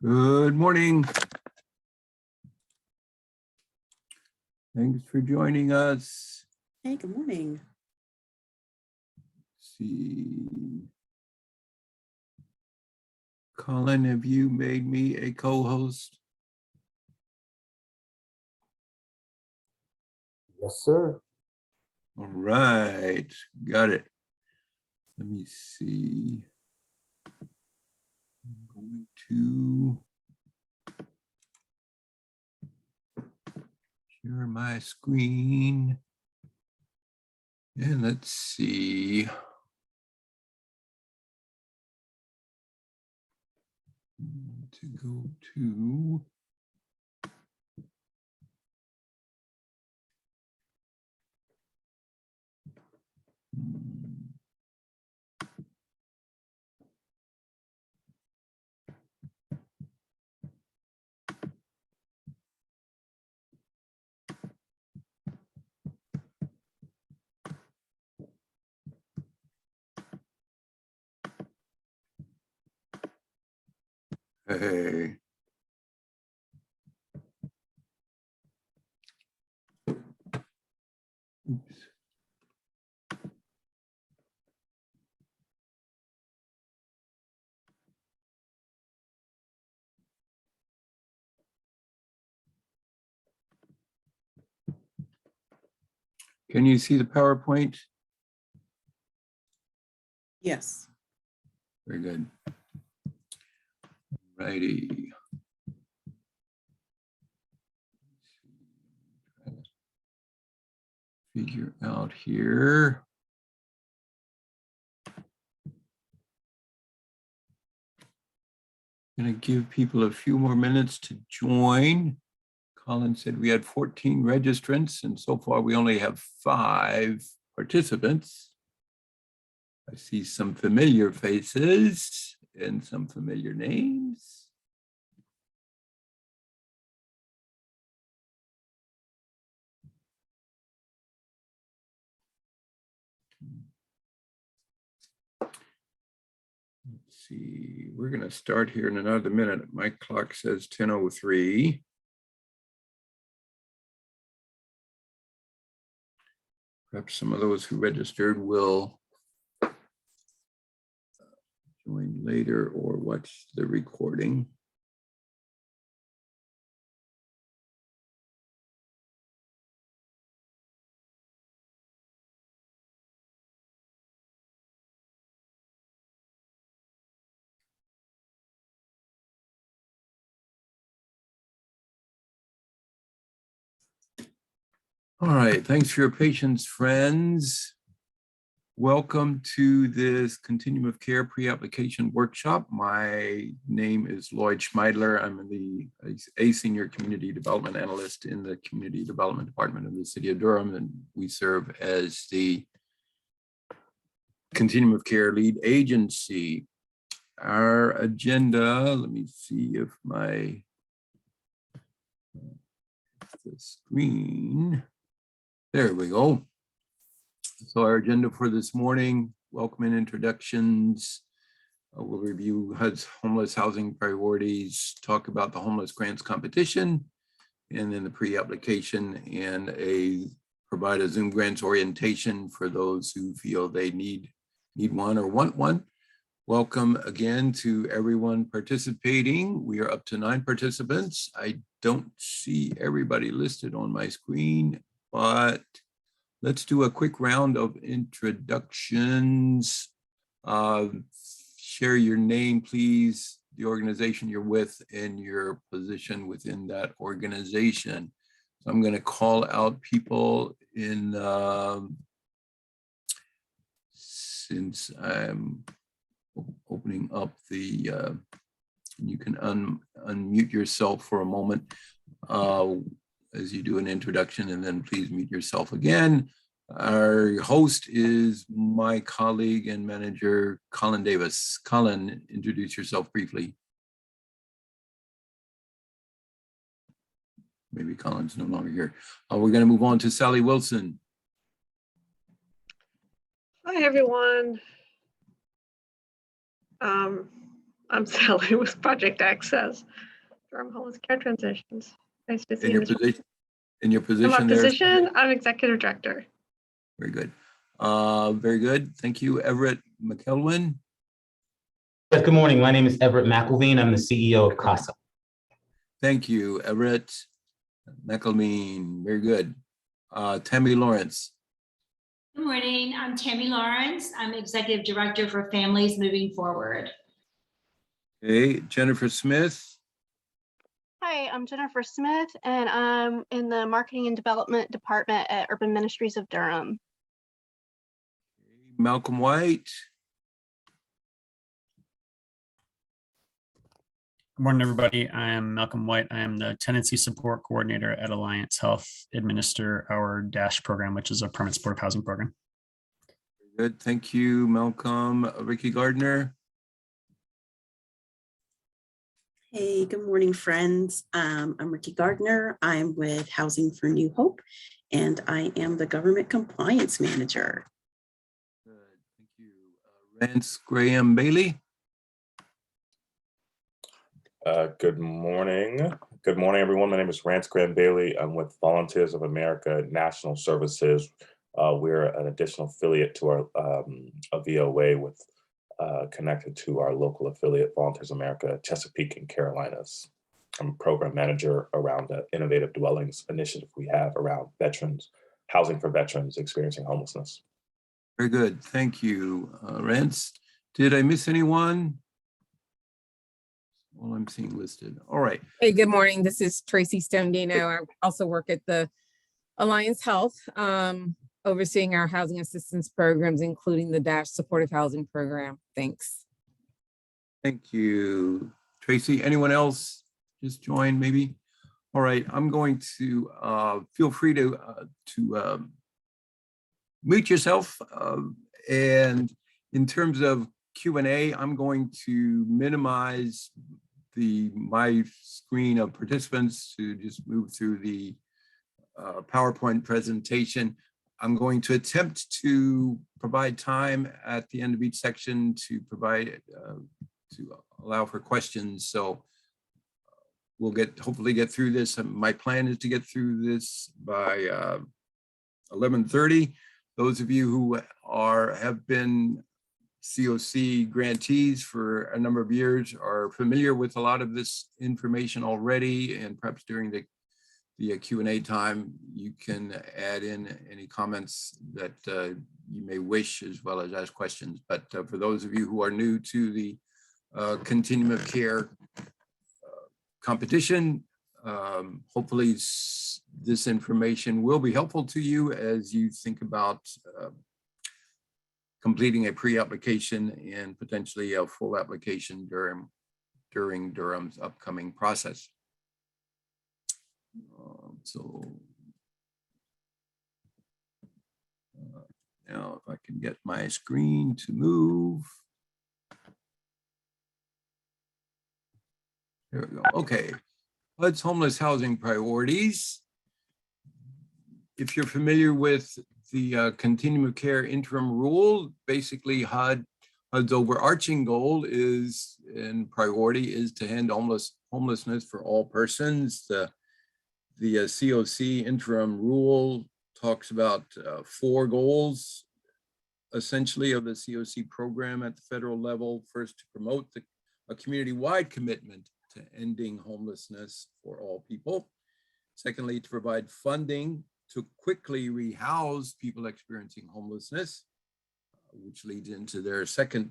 Good morning. Thanks for joining us. Hey, good morning. Let's see. Colin, have you made me a co-host? Yes, sir. All right, got it. Let me see. I'm going to share my screen. And let's see. To go to hey. Oops. Can you see the PowerPoint? Yes. Very good. Righty. Figure out here. Going to give people a few more minutes to join. Colin said we had 14 registrants, and so far we only have 5 participants. I see some familiar faces and some familiar names. Let's see, we're going to start here in another minute. My clock says 10:03. Perhaps some of those who registered will join later or watch the recording. All right, thanks for your patience, friends. Welcome to this Continuum of Care Pre-Application Workshop. My name is Lloyd Schmeidler. I'm a Senior Community Development Analyst in the Community Development Department of the City of Durham, and we serve as the Continuum of Care Lead Agency. Our agenda, let me see if the screen, there we go. So our agenda for this morning, welcome and introductions. We'll review HUD's homeless housing priorities, talk about the homeless grants competition, and then the pre-application, and provide a Zoom grants orientation for those who feel they need one or want one. Welcome again to everyone participating. We are up to 9 participants. I don't see everybody listed on my screen, but let's do a quick round of introductions. Share your name, please, the organization you're with, and your position within that organization. So I'm going to call out people in, since I'm opening up the, you can unmute yourself for a moment as you do an introduction, and then please mute yourself again. Our host is my colleague and manager, Colin Davis. Colin, introduce yourself briefly. Maybe Colin's no longer here. We're going to move on to Sally Wilson. Hi, everyone. I'm Sally with Project Access from Homeless Care Transitions. Nice to see In you. your In my position there. position, I'm Executive Director. Very good. Very good. Thank you, Everett McElwin. Yes, good morning. My name is Everett McElveen. I'm the CEO of CoC. Thank you, Everett McElwin. Very good. Tammy Lawrence. Good morning, I'm Tammy Lawrence. I'm Executive Director for Families Moving Forward. Okay, Jennifer Smith. Hi, I'm Jennifer Smith, and I'm in the Marketing and Development Department at Urban Ministries of Durham. Malcolm White. Good morning, everybody. I am Malcolm White. I am the Tenancy Support Coordinator at Alliance Health, administer our DASH program, which is a permanent supportive housing program. Very good. Thank you, Malcolm. Ricky Gardner. Hey, good morning, friends. I'm Ricky Gardner. I'm with Housing for New Hope, and I am the Government Compliance Manager. Good. Thank you. Rance Graham Bailey. Good morning. Good morning, everyone. My name is Rance Graham Bailey. I'm with Volunteers of America National Services. We're an additional affiliate to our a VOA with connected to our local affiliate, Volunteers of America, Chesapeake and Carolinas. I'm a program manager around the Innovative Dwellings initiative we have around veterans, housing for veterans experiencing homelessness. Very good. Thank you, Rance. Did I miss anyone? Well, I'm seeing listed. All right. Hey, good morning. This is Tracy Stondino. I also work at the Alliance Health, overseeing our housing assistance programs, including the DASH supportive housing program. Thanks. Thank you, Tracy. Anyone else just joined maybe? All right, I'm going to feel free to mute yourself. And in terms of Q&A, I'm going to minimize my screen of participants to just move through the PowerPoint presentation. I'm going to attempt to provide time at the end of each section to provide to allow for questions. So we'll hopefully get through this. My plan is to get through this by 11:30. Those of you who have been CoC grantees for a number of years are familiar with a lot of this information already, and perhaps during the Q&A time, you can add in any comments that you may wish, as well as ask questions. But for those of you who are new to the continuum of care competition, hopefully this information will be helpful to you as you think about completing a pre-application and potentially a full application during Durham's upcoming process. Now if I can get my screen to move. There we go. Okay, HUD's homeless housing priorities. If you're familiar with the continuum of care interim rule, basically HUD's overarching goal is and priority is to end homelessness for all persons. The CoC interim rule talks about 4 goals, essentially, of the CoC program at the federal level. First, to promote a community-wide commitment to ending homelessness for all people. Secondly, to provide funding to quickly rehouse people experiencing homelessness, which leads into their second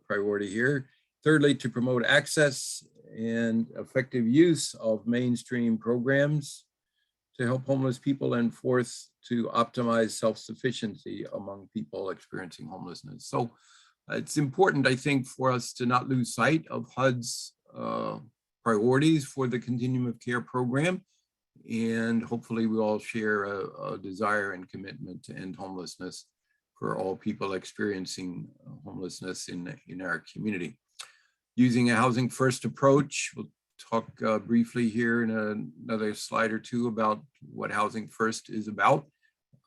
priority here. Thirdly, to promote access and effective use of mainstream programs to help homeless people, and fourth, to optimize self-sufficiency among people experiencing homelessness. So it's important, I think, for us to not lose sight of HUD's priorities for the continuum of care program. And hopefully we all share a desire and commitment to end homelessness for all people experiencing homelessness in our community. Using a housing first approach, we'll talk briefly here in another slide or two about what housing first is about.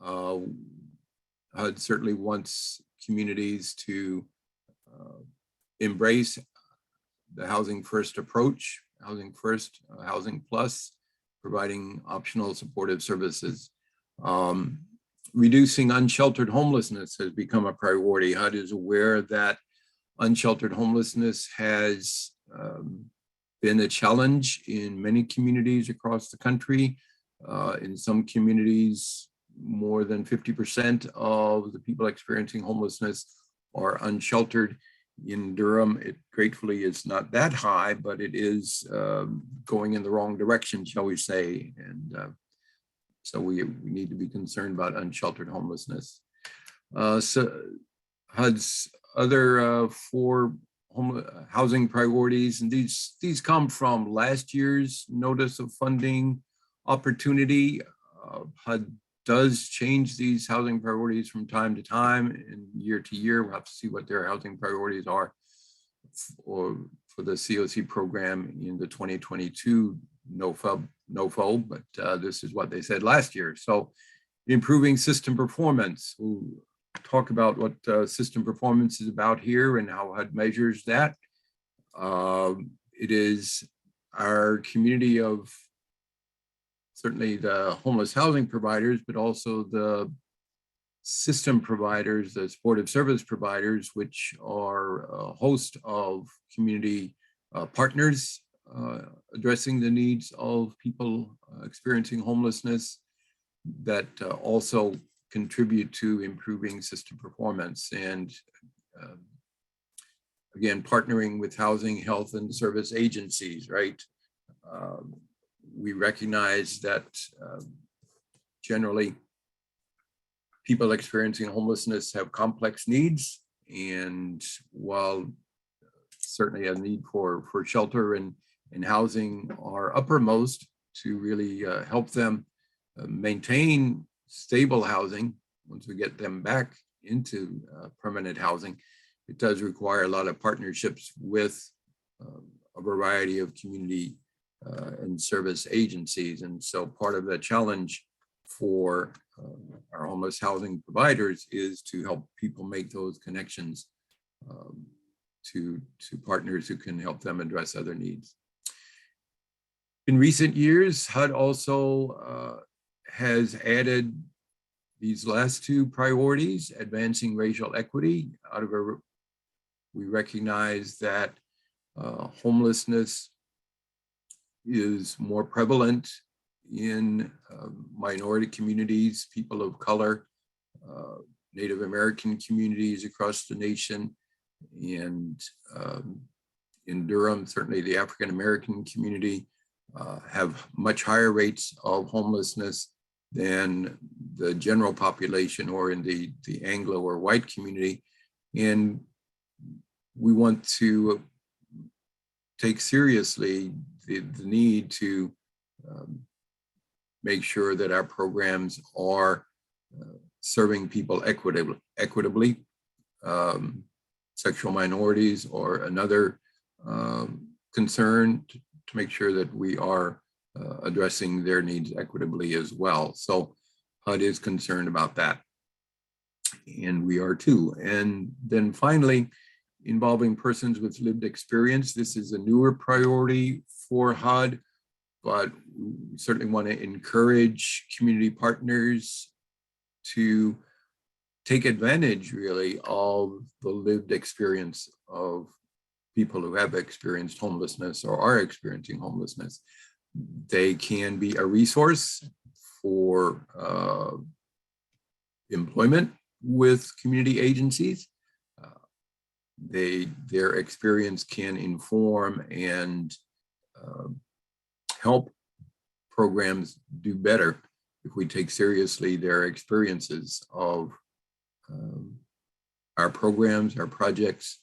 HUD certainly wants communities to embrace the Housing First approach, Housing First, Housing Plus, providing optional supportive services. Reducing unsheltered homelessness has become a priority. HUD is aware that unsheltered homelessness has been a challenge in many communities across the country. In some communities, more than 50% of the people experiencing homelessness are unsheltered. In Durham, it gratefully is not that high, but it is going in the wrong direction, shall we say. And so we need to be concerned about unsheltered homelessness. So HUD's other 4 housing priorities, and these come from last year's notice of funding opportunity. HUD does change these housing priorities from time to time and year to year. We'll have to see what their housing priorities are for the CoC program in the 2022 NOFO, but this is what they said last year. So improving system performance. We'll talk about what system performance is about here and how HUD measures that. It is our community of certainly the homeless housing providers, but also the system providers, the supportive service providers, which are a host of community partners addressing the needs of people experiencing homelessness, that also contribute to improving system performance. And again, partnering with housing, health, and service agencies, right? We recognize that generally people experiencing homelessness have complex needs, and while certainly a need for shelter and housing are uppermost to really help them maintain stable housing once we get them back into permanent housing, it does require a lot of partnerships with a variety of community and service agencies. And so part of the challenge for our homeless housing providers is to help people make those connections to partners who can help them address other needs. In recent years, HUD also has added these last 2 priorities, advancing racial equity. We recognize that homelessness is more prevalent in minority communities, people of color, Native American communities across the nation, and in Durham, certainly the African American community have much higher rates of homelessness than the general population or in the Anglo or white community. And we want to take seriously the need to make sure that our programs are serving people equitably, sexual minorities or another concern, to make sure that we are addressing their needs equitably as well. So HUD is concerned about that, and we are too. And then finally, involving persons with lived experience. This is a newer priority for HUD, but we certainly want to encourage community partners to take advantage really of the lived experience of people who have experienced homelessness or are experiencing homelessness. They can be a resource for employment with community agencies. Their experience can inform and help programs do better if we take seriously their experiences of our programs, our projects,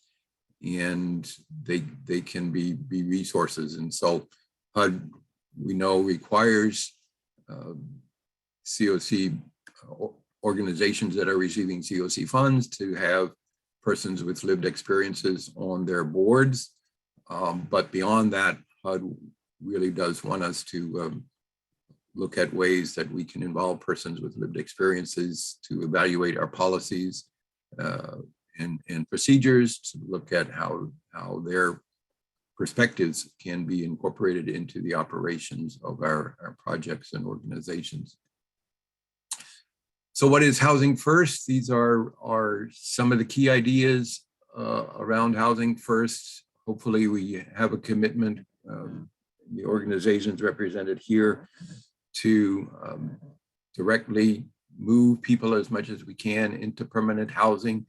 and they can be resources. And so HUD, we know, requires CoC organizations that are receiving CoC funds to have persons with lived experiences on their boards. But beyond that, HUD really does want us to look at ways that we can involve persons with lived experiences to evaluate our policies and procedures, to look at how their perspectives can be incorporated into the operations of our projects and organizations. So what is Housing First? These are some of the key ideas around Housing First. Hopefully we have a commitment, the organizations represented here, to directly move people as much as we can into permanent housing.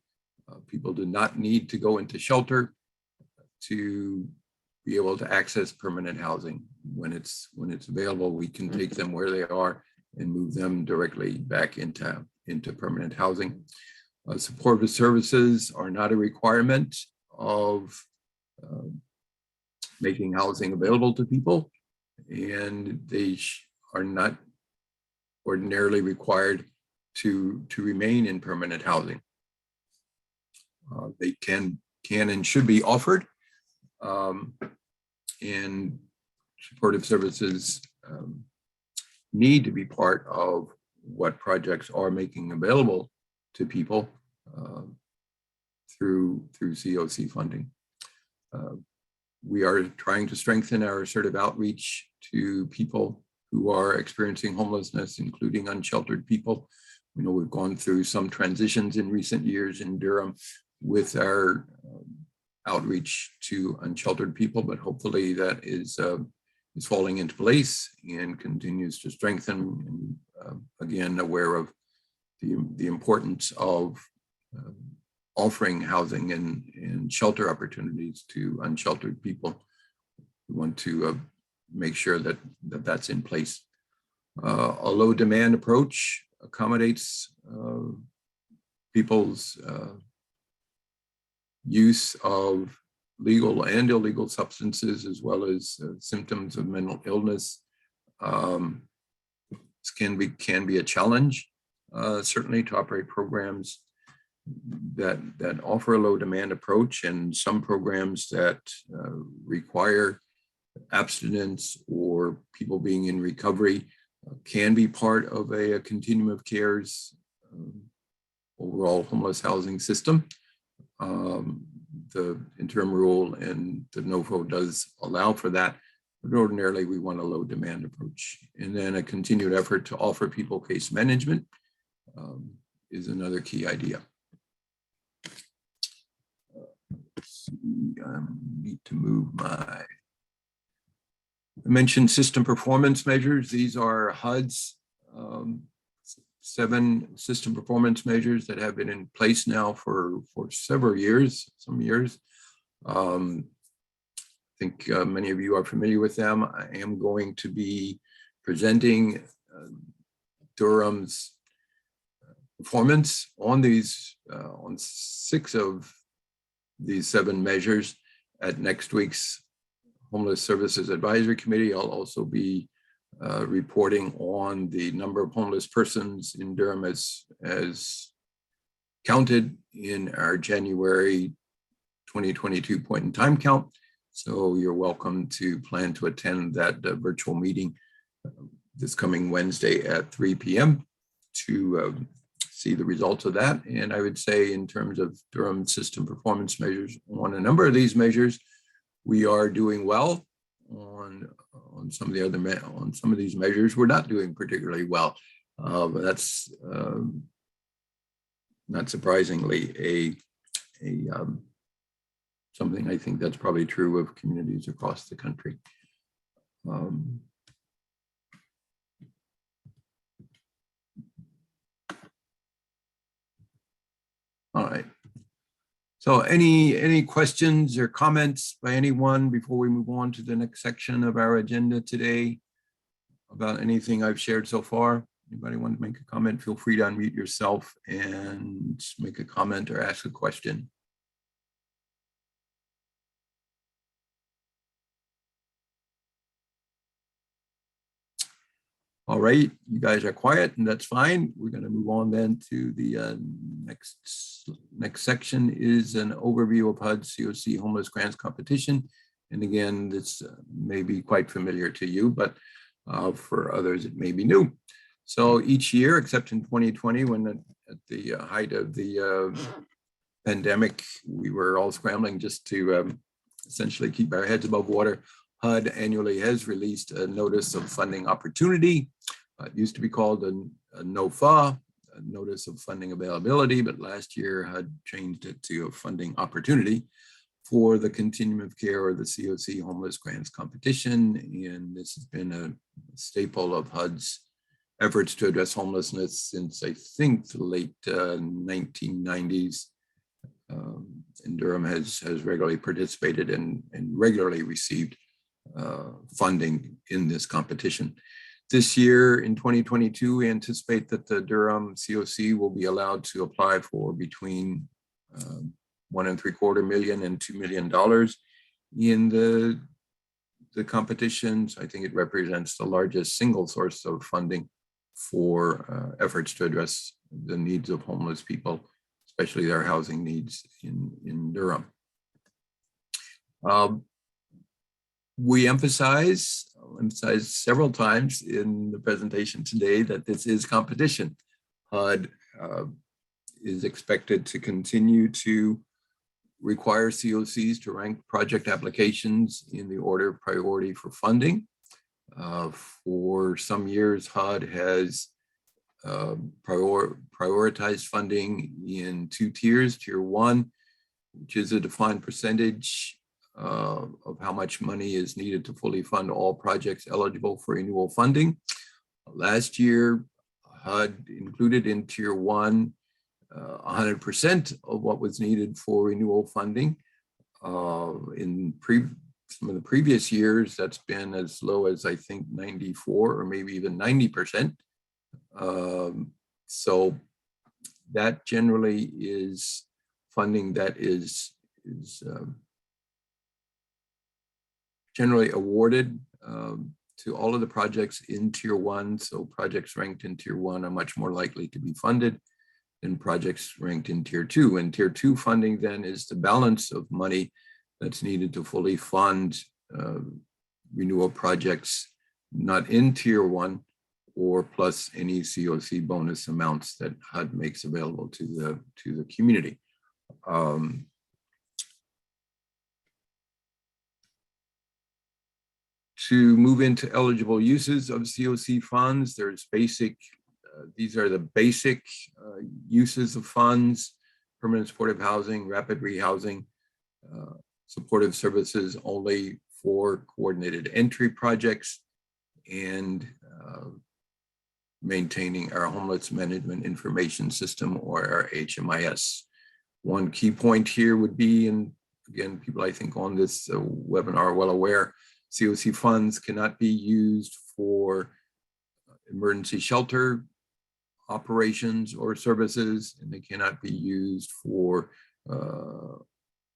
People do not need to go into shelter to be able to access permanent housing. When it's available, we can take them where they are and move them directly back into permanent housing. Supportive services are not a requirement of making housing available to people, and they are not ordinarily required to remain in permanent housing. They can and should be offered, and supportive services need to be part of what projects are making available to people through CoC funding. We are trying to strengthen our assertive outreach to people who are experiencing homelessness, including unsheltered people. We know we've gone through some transitions in recent years in Durham with our outreach to unsheltered people, but hopefully that is falling into place and continues to strengthen. And again, aware of the importance of offering housing and shelter opportunities to unsheltered people. We want to make sure that that's in place. A low demand approach accommodates people's use of legal and illegal substances, as well as symptoms of mental illness. This can be a challenge, certainly, to operate programs that offer a low demand approach, and some programs that require abstinence or people being in recovery can be part of a continuum of care's overall homeless housing system. The interim rule and the NOFO does allow for that, but ordinarily we want a low demand approach. And then a continued effort to offer people case management is another key idea. I need to move I mentioned system performance measures. These are HUD's 7 system performance measures that have been in place now for several years, some years. I think many of you are familiar with them. I am going to be presenting Durham's performance on these, on 6 of these 7 measures at next week's Homeless Services Advisory Committee. I'll also be reporting on the number of homeless persons in Durham as counted in our January 2022 point in time count. So you're welcome to plan to attend that virtual meeting this coming Wednesday at 3 p.m. to see the results of that. And I would say, in terms of Durham system performance measures, on a number of these measures, we are doing well. On some of the other on some of these measures, we're not doing particularly well. But that's not surprisingly something I think that's probably true of communities across the country. All right. So any questions or comments by anyone before we move on to the next section of our agenda today about anything I've shared so far? Anybody want to make a comment? Feel free to unmute yourself and make a comment or ask a question. All right, you guys are quiet, and that's fine. We're going to move on then to the next section is an overview of HUD's CoC Homeless Grants Competition. And again, this may be quite familiar to you, but for others, it may be new. So each year, except in 2020, when at the height of the pandemic, we were all scrambling just to essentially keep our heads above water, HUD annually has released a notice of funding opportunity. It used to be called a NOFA, a notice of funding availability, but last year HUD changed it to a funding opportunity for the Continuum of Care, or the CoC Homeless Grants Competition. And this has been a staple of HUD's efforts to address homelessness since, I think, the late 1990s. And Durham has regularly participated and regularly received funding in this competition. This year, in 2022, we anticipate that the Durham CoC will be allowed to apply for between $1.75 million and $2 million in the competitions. I think it represents the largest single source of funding for efforts to address the needs of homeless people, especially their housing needs in Durham. We emphasize several times in the presentation today that this is competition. HUD is expected to continue to require CoCs to rank project applications in the order of priority for funding. For some years, HUD has prioritized funding in two tiers. Tier 1, which is a defined percentage of how much money is needed to fully fund all projects eligible for renewal funding. Last year, HUD included in Tier 1 100% of what was needed for renewal funding. In some of the previous years, that's been as low as, I think, 94 or maybe even 90%. So that generally is funding that is generally awarded to all of the projects in Tier 1. So projects ranked in Tier 1 are much more likely to be funded than projects ranked in Tier 2. And Tier 2 funding then is the balance of money that's needed to fully fund renewal projects not in Tier 1, or plus any CoC bonus amounts that HUD makes available to the community. To move into eligible uses of CoC funds, there's basic, these are the basic uses of funds: permanent supportive housing, rapid rehousing, supportive services only for coordinated entry projects, and maintaining our homeless management information system, or our HMIS. One key point here would be, and again, people I think on this webinar are well aware, CoC funds cannot be used for emergency shelter operations or services, and they cannot be used for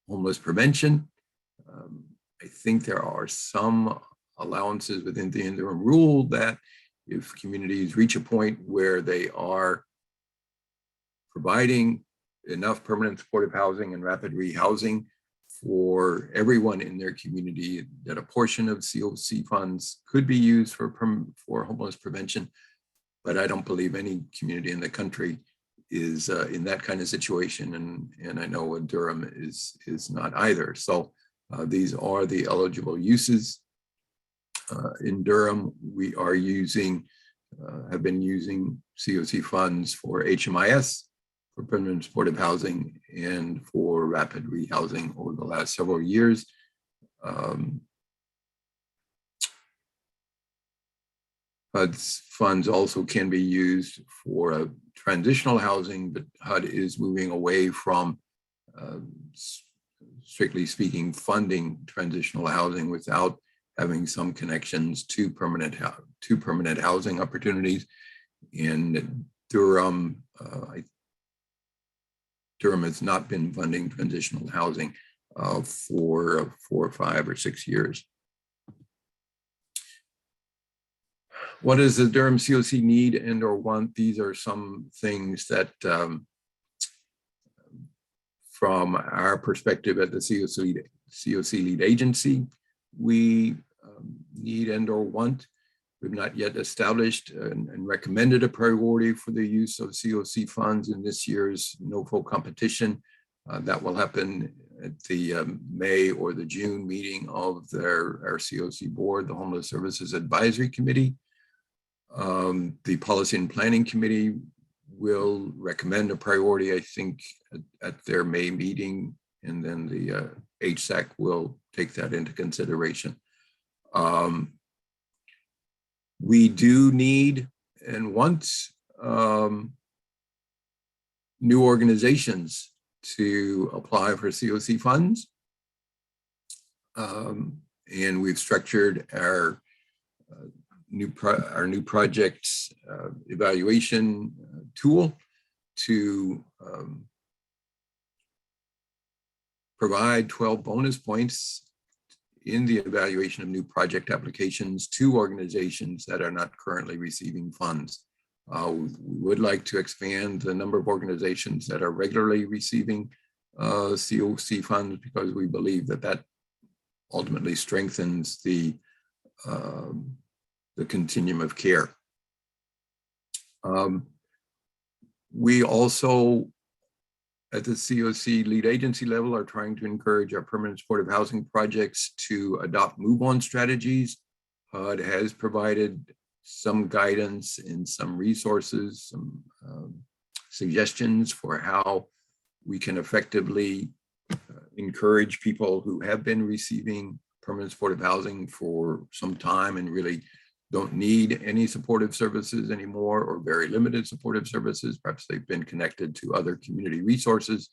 homeless prevention. I think there are some allowances within the interim rule that if communities reach a point where they are providing enough permanent supportive housing and rapid rehousing for everyone in their community, that a portion of CoC funds could be used for homeless prevention. But I don't believe any community in the country is in that kind of situation, and I know Durham is not either. So these are the eligible uses. In Durham, we are using, have been using CoC funds for HMIS, for permanent supportive housing, and for rapid rehousing over the last several years. HUD's funds also can be used for transitional housing, but HUD is moving away from, strictly speaking, funding transitional housing without having some connections to permanent housing opportunities. In Durham, Durham has not been funding transitional housing for 4, 5, or 6 years. What does the Durham CoC need and or want? These are some things that from our perspective at the CoC lead agency, we need and or want. We've not yet established and recommended a priority for the use of CoC funds in this year's NOFO competition. That will happen at the May or the June meeting of our CoC board, the Homeless Services Advisory Committee. The Policy and Planning Committee will recommend a priority, I think, at their May meeting, and then the HSAC will take that into consideration. We do need and want new organizations to apply for CoC funds. And we've structured our new projects evaluation tool to provide 12 bonus points in the evaluation of new project applications to organizations that are not currently receiving funds. We would like to expand the number of organizations that are regularly receiving CoC funds, because we believe that that ultimately strengthens the continuum of care. We also, at the CoC lead agency level, are trying to encourage our permanent supportive housing projects to adopt move-on strategies. It has provided some guidance and some resources, some suggestions for how we can effectively encourage people who have been receiving permanent supportive housing for some time and really don't need any supportive services anymore, or very limited supportive services. Perhaps they've been connected to other community resources,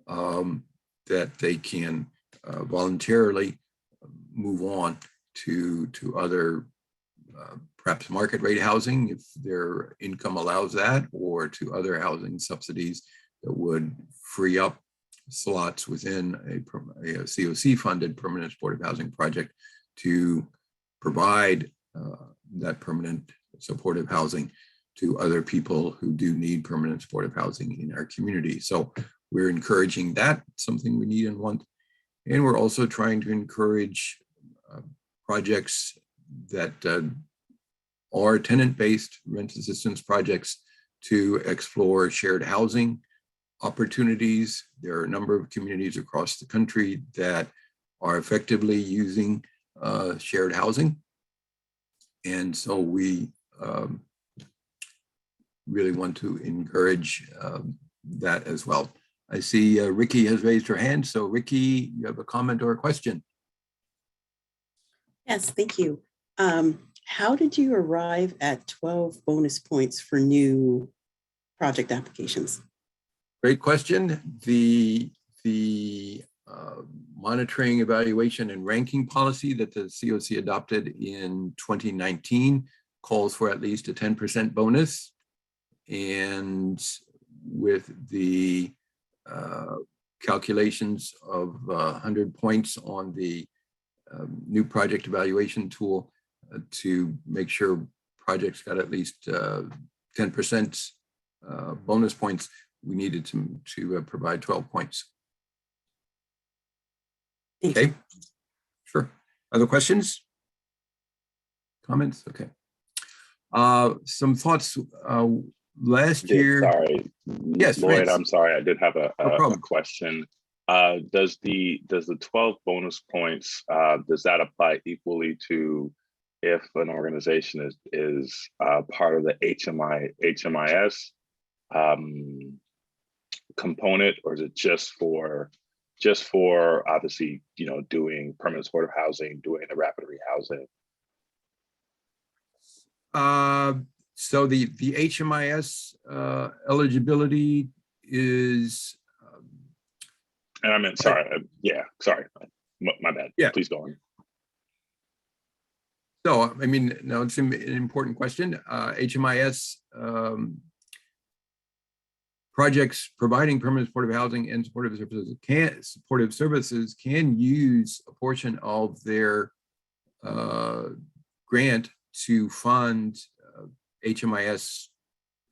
that they can voluntarily move on to other perhaps market rate housing if their income allows that, or to other housing subsidies that would free up slots within a CoC funded permanent supportive housing project to provide that permanent supportive housing to other people who do need permanent supportive housing in our community. So we're encouraging that, something we need and want. And we're also trying to encourage projects that are tenant-based rent assistance projects to explore shared housing opportunities. There are a number of communities across the country that are effectively using shared housing. And so we really want to encourage that as well. I see Ricky has raised her hand. So Ricky, you have a comment or a question? Yes, thank you. How did you arrive at 12 bonus points for new project applications? Great question. The monitoring, evaluation, and ranking policy that the CoC adopted in 2019 calls for at least a 10% bonus. And with the calculations of 100 points on the new project evaluation tool to make sure projects got at least 10% bonus points, we needed to provide 12 points. Okay, sure. Other questions? Comments? Okay. Some thoughts. Last year. Sorry. Yes, Lloyd, Rance. I'm sorry. I did have a problem. question. Does the 12 bonus points, does that apply equally to if an organization is part of the HMIS component, or is it just for obviously, doing permanent supportive housing, doing the rapid rehousing? So the HMIS eligibility is. And I meant, sorry, sorry, my bad. Yeah. Please go on. So, I mean, no, it's an important question. HMIS projects providing permanent supportive housing and supportive services can use a portion of their grant to fund HMIS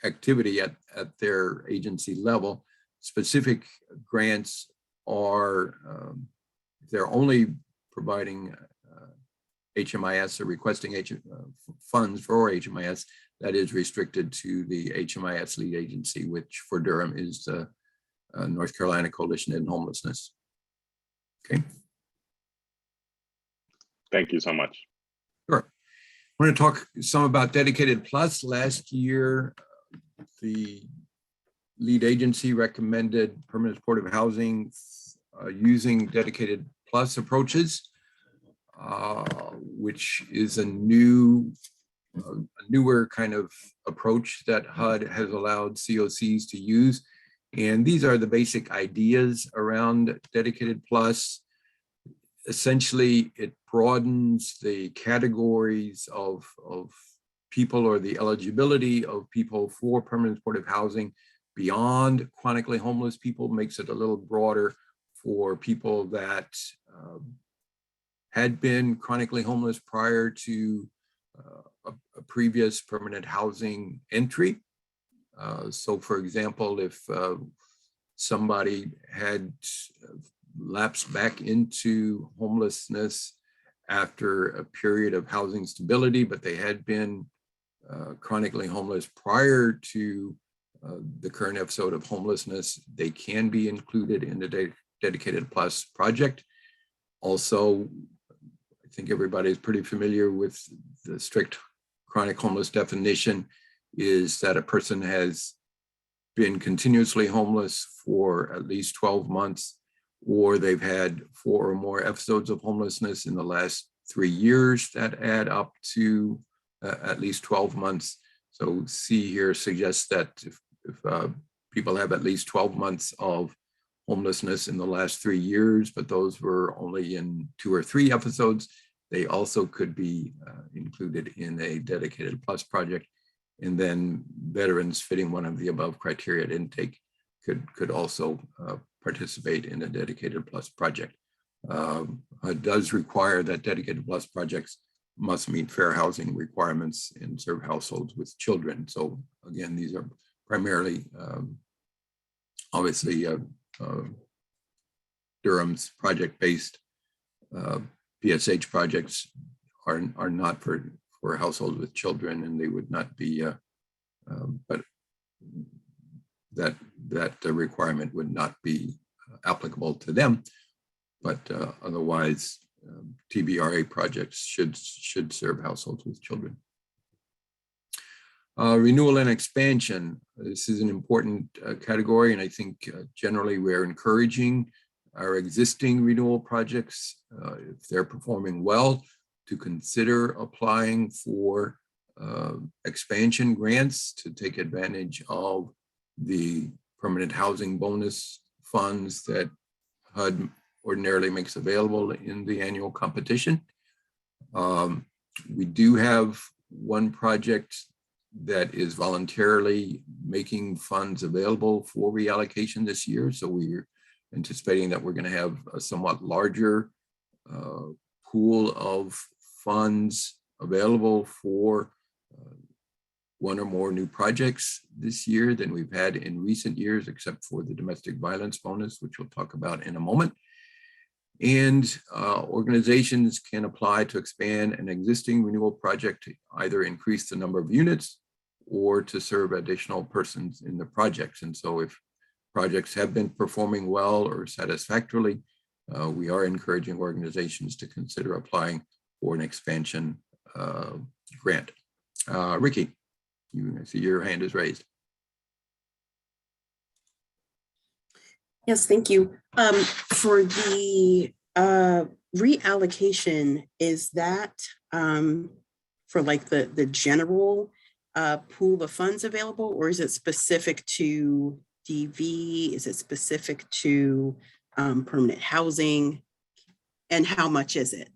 activity at their agency level. Specific grants are, if they're only providing HMIS or requesting funds for HMIS, that is restricted to the HMIS lead agency, which for Durham is the North Carolina Coalition in Homelessness. Okay. Thank you so much. Sure. I want to talk some about Dedicated Plus. Last year, the lead agency recommended permanent supportive housing using Dedicated Plus approaches, which is a newer kind of approach that HUD has allowed COCs to use. And these are the basic ideas around Dedicated Plus. Essentially, it broadens the categories of people or the eligibility of people for permanent supportive housing beyond chronically homeless people, makes it a little broader for people that had been chronically homeless prior to a previous permanent housing entry. So for example, if somebody had lapsed back into homelessness after a period of housing stability, but they had been chronically homeless prior to the current episode of homelessness, they can be included in the Dedicated Plus project. Also, I think everybody is pretty familiar with the strict chronic homeless definition, is that a person has been continuously homeless for at least 12 months, or they've had 4 or more episodes of homelessness in the last 3 years that add up to at least 12 months. So C here suggests that if people have at least 12 months of homelessness in the last 3 years, but those were only in 2 or 3 episodes, they also could be included in a Dedicated Plus project. And then veterans fitting one of the above criteria at intake could also participate in a Dedicated Plus project. It does require that Dedicated Plus projects must meet fair housing requirements and serve households with children. So again, these are primarily, obviously, Durham's project-based PSH projects are not for households with children, and they would not be, but that requirement would not be applicable to them. But otherwise, TBRA projects should serve households with children. Renewal and expansion. This is an important category, and I think generally we're encouraging our existing renewal projects, if they're performing well, to consider applying for expansion grants to take advantage of the permanent housing bonus funds that HUD ordinarily makes available in the annual competition. We do have one project that is voluntarily making funds available for reallocation this year. So we're anticipating that we're going to have a somewhat larger pool of funds available for one or more new projects this year than we've had in recent years, except for the domestic violence bonus, which we'll talk about in a moment. And organizations can apply to expand an existing renewal project to either increase the number of units or to serve additional persons in the projects. And so if projects have been performing well or satisfactorily, we are encouraging organizations to consider applying for an expansion grant. Ricky, I see your hand is raised. Yes, thank you. For the reallocation, is that for like the general pool of funds available, or is it specific to DV? Is it specific to permanent housing? And how much is it?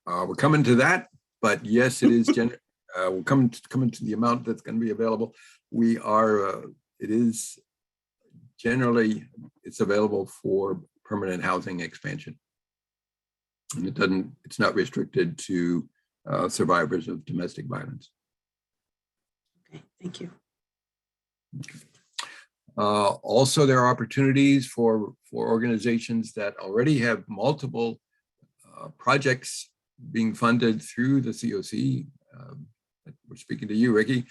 We're coming to that, but yes, it is. We're coming to the amount that's going to be available. We are. It is generally it's available for permanent housing expansion, and it doesn't. It's not restricted to survivors of domestic violence. Okay, thank you. Also, there are opportunities for organizations that already have multiple projects being funded through the CoC. We're speaking to you, Ricky.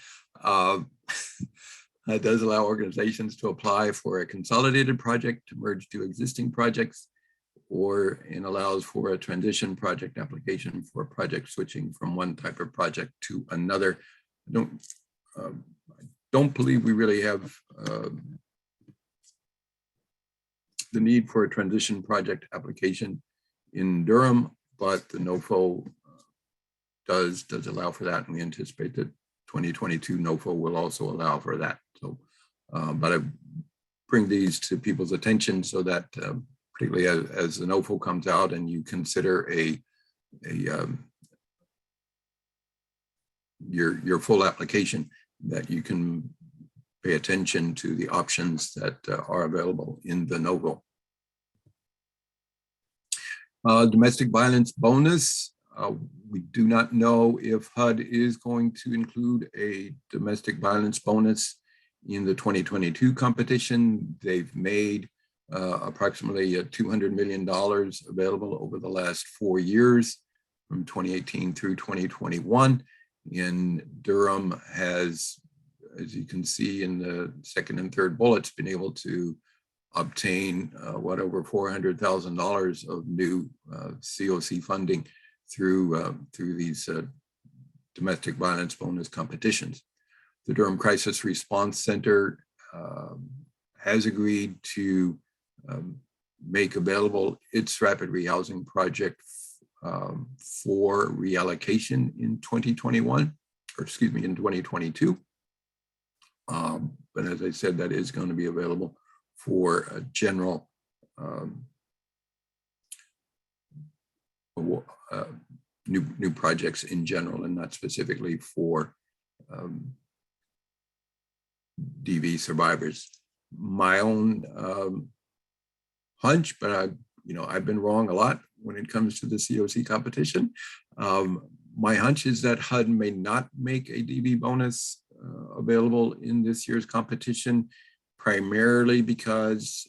It does allow organizations to apply for a consolidated project to merge 2 existing projects, and allows for a transition project application for a project switching from one type of project to another. I don't believe we really have the need for a transition project application in Durham, but the NOFO does allow for that, and we anticipate that 2022 NOFO will also allow for that. So, but I bring these to people's attention so that particularly as the NOFO comes out and you consider your full application, that you can pay attention to the options that are available in the NOFO. Domestic violence bonus. We do not know if HUD is going to include a domestic violence bonus in the 2022 competition. They've made approximately $200 million available over the last 4 years from 2018 through 2021. And Durham has, as you can see in the second and third bullets, been able to obtain over $400,000 of new CoC funding through these domestic violence bonus competitions. The Durham Crisis Response Center has agreed to make available its rapid rehousing project for reallocation in 2021, or excuse me, in 2022. But as I said, that is going to be available for a general new projects in general, and not specifically for DV survivors. My own hunch, but I've been wrong a lot when it comes to the CoC competition. My hunch is that HUD may not make a DV bonus available in this year's competition, primarily because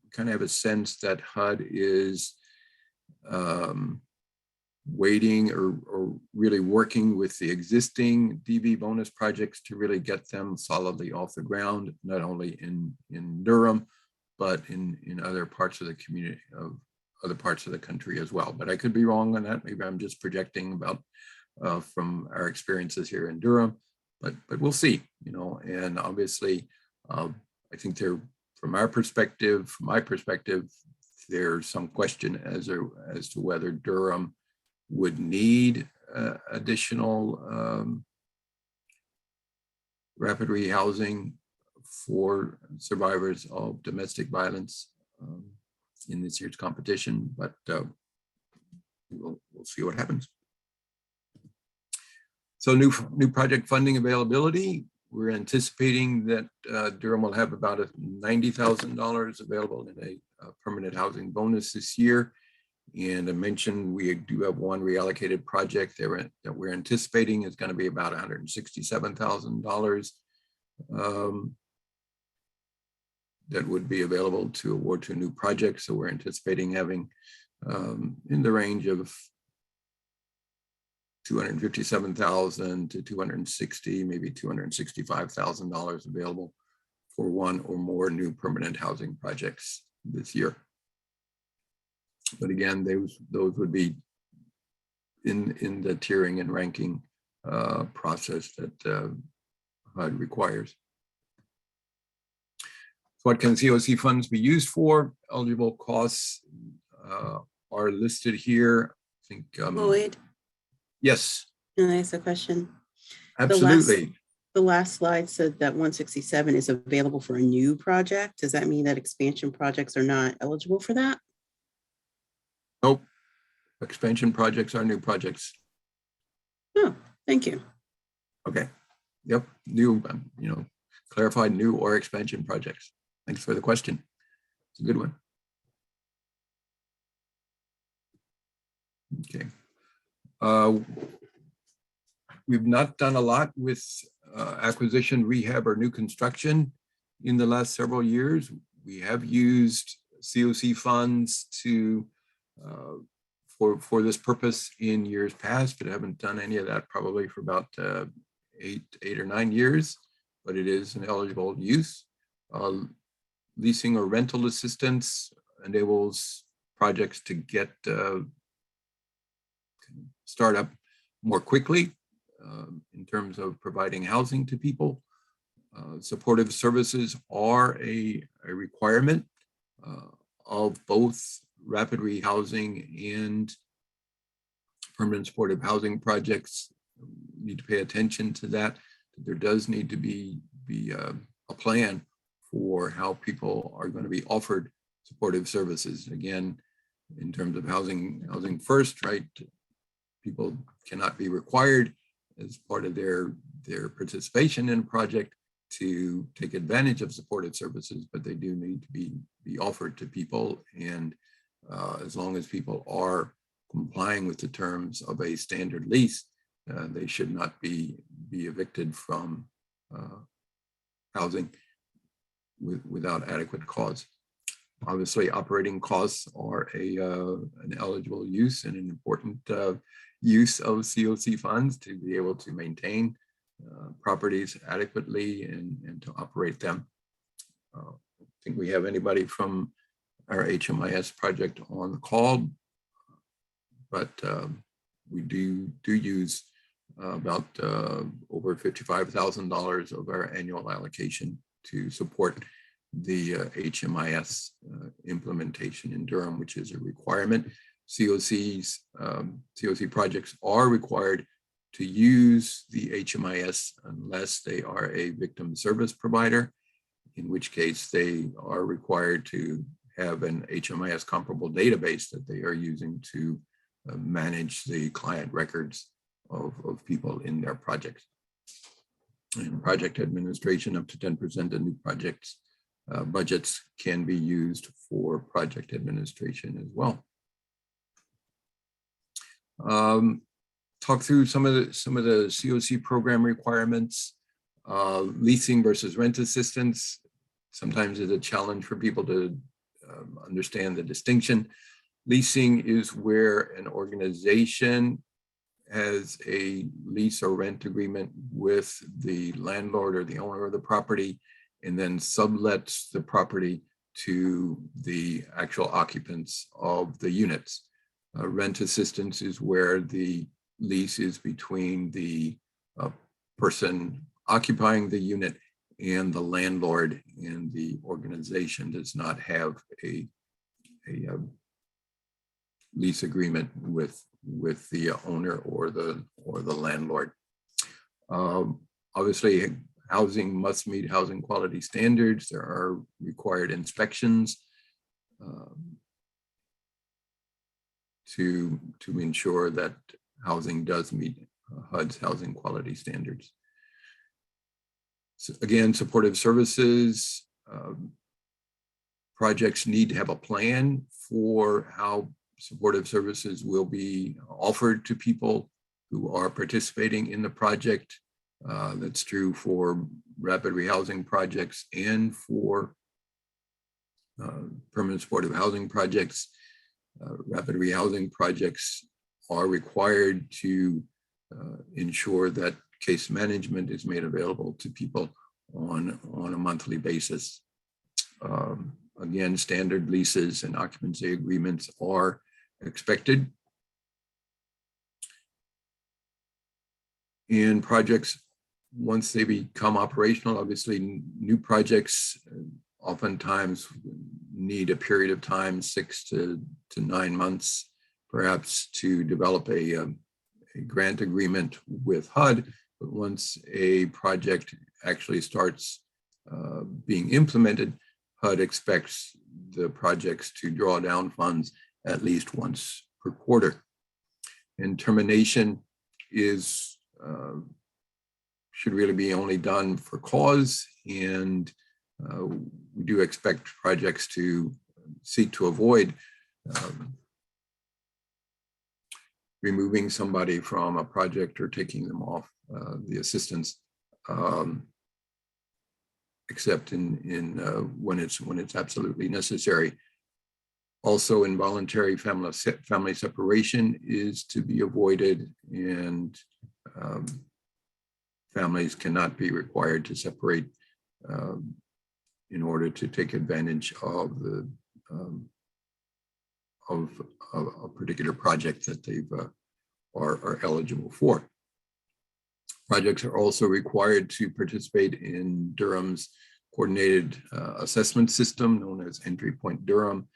I kind of have a sense that HUD is waiting or really working with the existing DV bonus projects to really get them solidly off the ground, not only in Durham, but in other parts of the community, of other parts of the country as well. But I could be wrong on that. Maybe I'm just projecting about from our experiences here in Durham, but we'll see, and obviously I think from my perspective, there's some question as to whether Durham would need additional rapid rehousing for survivors of domestic violence in this year's competition, but we'll see what happens. So new project funding availability. We're anticipating that Durham will have about $90,000 available in a permanent housing bonus this year. And I mentioned we do have one reallocated project that we're anticipating is going to be about $167,000 that would be available to award to a new project. So we're anticipating having in the range of $257,000 to $260,000, maybe $265,000 available for one or more new permanent housing projects this year. But again, those would be in the tiering and ranking process that HUD requires. So what can CoC funds be used for? Eligible costs are listed here. I think. Lloyd, Yes. can I ask a question? Absolutely. The last slide said that 167 is available for a new project. Does that mean that expansion projects are not eligible for that? Nope. Expansion projects are new projects. Oh, thank you. Okay. Yep. New, clarified new or expansion projects. Thanks for the question. It's a good one. Okay. We've not done a lot with acquisition, rehab, or new construction in the last several years. We have used CoC funds to for this purpose in years past, but haven't done any of that probably for about 8 or 9 years, but it is an eligible use. Leasing or rental assistance enables projects to get start up more quickly in terms of providing housing to people. Supportive services are a requirement of both rapid rehousing and permanent supportive housing projects. We need to pay attention to that. There does need to be a plan for how people are going to be offered supportive services. Again, in terms of housing first, right? People cannot be required as part of their participation in a project to take advantage of supportive services, but they do need to be offered to people. And as long as people are complying with the terms of a standard lease, they should not be evicted from housing without adequate cause. Obviously, operating costs are an eligible use and an important use of CoC funds to be able to maintain properties adequately and to operate them. I think we have anybody from our HMIS project on the call, but we do use about over $55,000 of our annual allocation to support the HMIS implementation in Durham, which is a requirement. CoC projects are required to use the HMIS unless they are a victim service provider, in which case they are required to have an HMIS comparable database that they are using to manage the client records of people in their projects. And project administration, up to 10% of new projects budgets can be used for project administration as well. Talk through some of the CoC program requirements. Leasing versus rent assistance sometimes is a challenge for people to understand the distinction. Leasing is where an organization has a lease or rent agreement with the landlord or the owner of the property, and then sublets the property to the actual occupants of the units. Rent assistance is where the lease is between the person occupying the unit and the landlord, and the organization does not have a lease agreement with the owner or the landlord. Obviously, housing must meet housing quality standards. There are required inspections to ensure that housing does meet HUD's housing quality standards. So again, supportive services projects need to have a plan for how supportive services will be offered to people who are participating in the project. That's true for rapid rehousing projects and for permanent supportive housing projects. Rapid rehousing projects are required to ensure that case management is made available to people on a monthly basis. Again, standard leases and occupancy agreements are expected. In projects, once they become operational, obviously new projects oftentimes need a period of time, 6 to 9 months, perhaps, to develop a grant agreement with HUD. But once a project actually starts being implemented, HUD expects the projects to draw down funds at least once per quarter. And termination is should really be only done for cause, and we do expect projects to seek to avoid removing somebody from a project or taking them off the assistance, except in when it's absolutely necessary. Also, involuntary family separation is to be avoided, and families cannot be required to separate in order to take advantage of of a particular project that they've are eligible for. Projects are also required to participate in Durham's coordinated assessment system known as Entry Point Durham,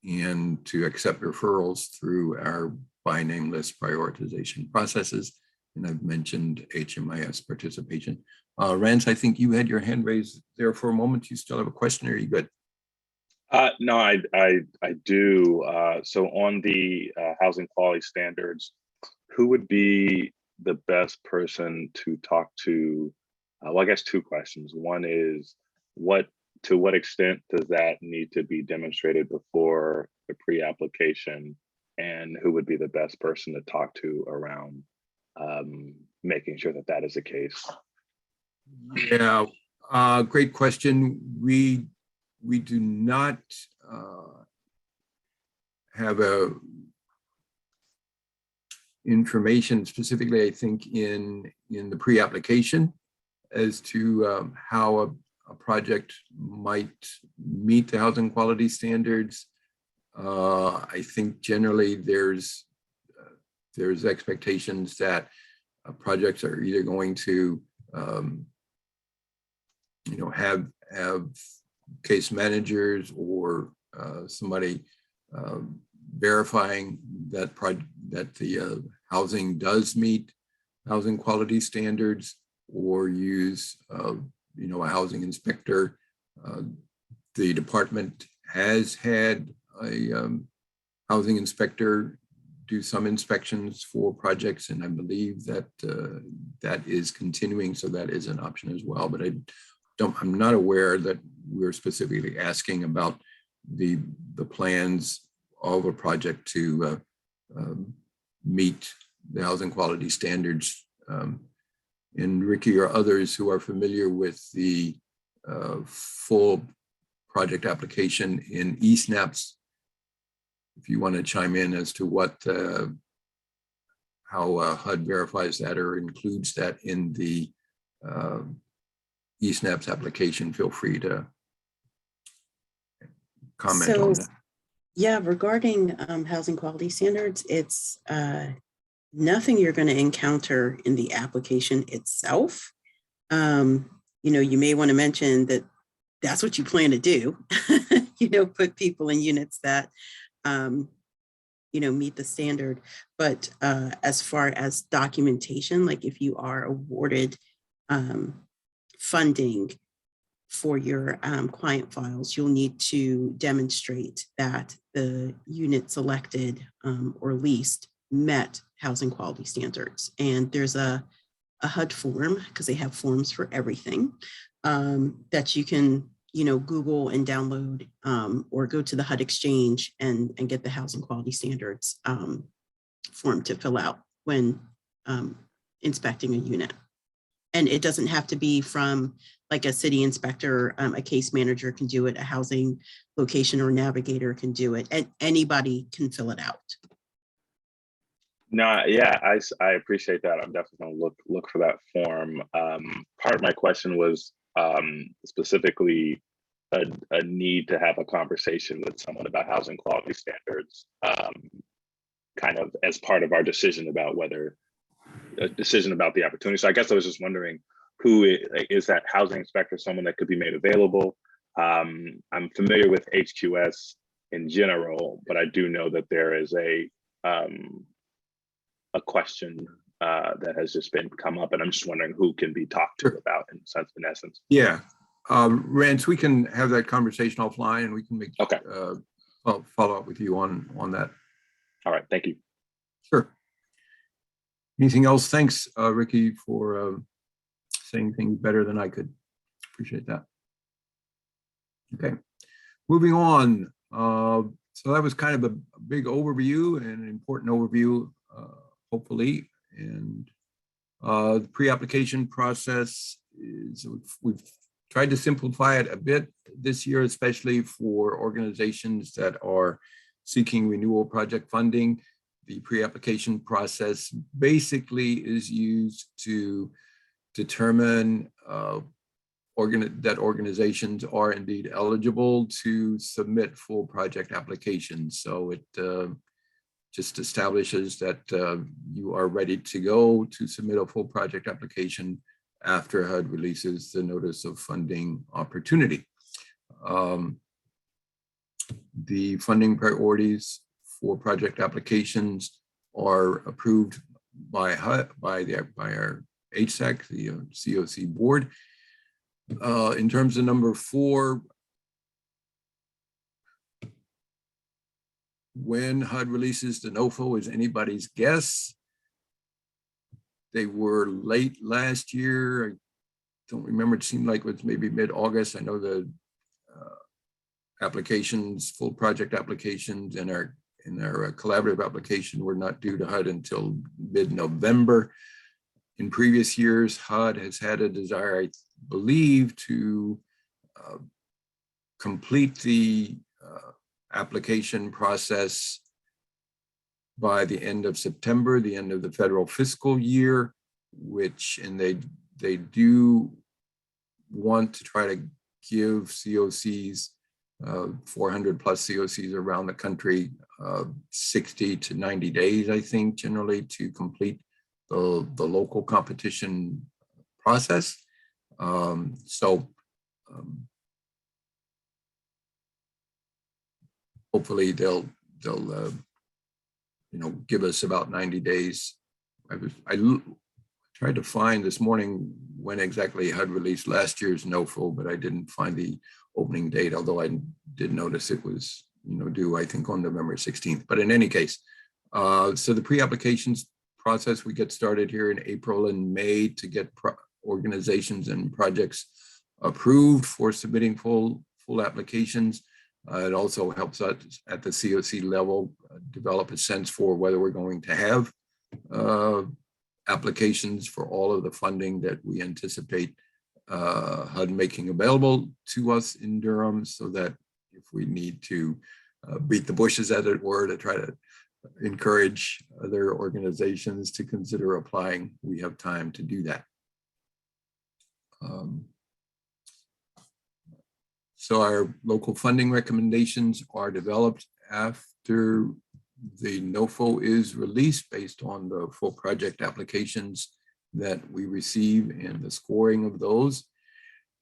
and to accept referrals through our by name list prioritization processes. And I've mentioned HMIS participation. Rance, I think you had your hand raised there for a moment. You still have a question, or are you good? No, I do. So on the housing quality standards, who would be the best person to talk to? Well, I guess two questions. One is, to what extent does that need to be demonstrated before the pre-application, and who would be the best person to talk to around making sure that that is the case? Yeah, great question. We do not have a information specifically, I think, in the pre-application as to how a project might meet the housing quality standards. I think generally there's expectations that projects are either going to have case managers or somebody verifying that the housing does meet housing quality standards, or use a housing inspector. The department has had a housing inspector do some inspections for projects, and I believe that that is continuing, so that is an option as well. But I'm not aware that we're specifically asking about the plans of a project to meet the housing quality standards. And Ricky or others who are familiar with the full project application in eSNAPs, if you want to chime in as to what how HUD verifies that or includes that in the eSNAPs application, feel free to comment on that. Yeah, regarding housing quality standards, it's nothing you're going to encounter in the application itself. You may want to mention that that's what you plan to do, put people in units that, meet the standard. But as far as documentation, like if you are awarded funding for your client files, you'll need to demonstrate that the unit selected or leased met housing quality standards. And there's a HUD form, because they have forms for everything, that you can Google and download, or go to the HUD Exchange and get the housing quality standards form to fill out when inspecting a unit. And it doesn't have to be from like a city inspector. A case manager can do it, a housing location or navigator can do it, and anybody can fill it out. No, yeah, I appreciate that. I'm definitely gonna look for that form. Part of my question was specifically a need to have a conversation with someone about housing quality standards, kind of as part of our decision about the opportunity. So I guess I was just wondering, who is that housing inspector, someone that could be made available? I'm familiar with HQS in general, but I do know that there is a question that has just come up, and I'm just wondering who can be talked to about in essence. Yeah, Rance, we can have that conversation offline, and we can make follow up with you on that. All right, thank you. Sure. Anything else? Thanks, Ricky, for saying things better than I could. Appreciate that. Okay, moving on. So that was kind of a big overview and an important overview, hopefully. And the pre-application process is, we've tried to simplify it a bit this year, especially for organizations that are seeking renewal project funding. The pre-application process basically is used to determine that organizations are indeed eligible to submit full project applications. So it just establishes that you are ready to go to submit a full project application after HUD releases the notice of funding opportunity. The funding priorities for project applications are approved by HUD, by our HSAC, the CoC board. In terms of number 4, when HUD releases the NOFO is anybody's guess. They were late last year. I don't remember, it seemed like it was maybe mid-August. I know the applications, full project applications and our collaborative application were not due to HUD until mid-November. In previous years, HUD has had a desire, I believe, to complete the application process by the end of September, the end of the federal fiscal year, and they do want to try to give COCs, 400 plus COCs around the country, 60 to 90 days, I think, generally to complete the local competition process. Hopefully they'll give us about 90 days. I tried to find this morning when exactly HUD released last year's NOFO, but I didn't find the opening date, although I did notice it was due, I think, on November 16th. But in any case, so the pre-applications process, we get started here in April and May to get organizations and projects approved for submitting full applications. It also helps us at the CoC level develop a sense for whether we're going to have applications for all of the funding that we anticipate HUD making available to us in Durham, so that if we need to beat the bushes, as it were, to try to encourage other organizations to consider applying, we have time to do that. So our local funding recommendations are developed after the NOFO is released based on the full project applications that we receive and the scoring of those.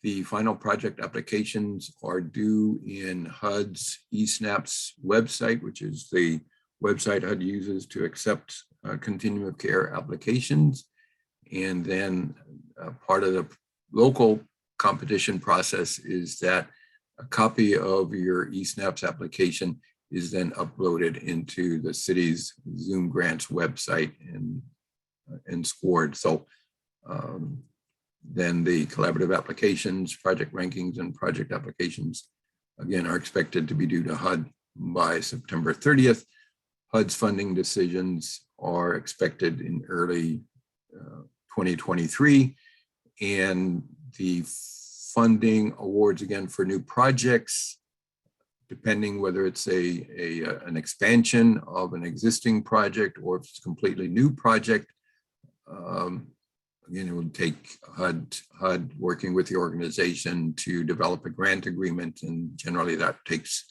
The final project applications are due in HUD's eSNAPS website, which is the website HUD uses to accept continuum of care applications. And then part of the local competition process is that a copy of your eSNAPS application is then uploaded into the city's Zoom grants website and scored. So then the collaborative applications, project rankings, and project applications, again, are expected to be due to HUD by September 30th. HUD's funding decisions are expected in early 2023, and the funding awards, again, for new projects, depending whether it's an expansion of an existing project or if it's a completely new project. Again, it would take HUD working with the organization to develop a grant agreement, and generally that takes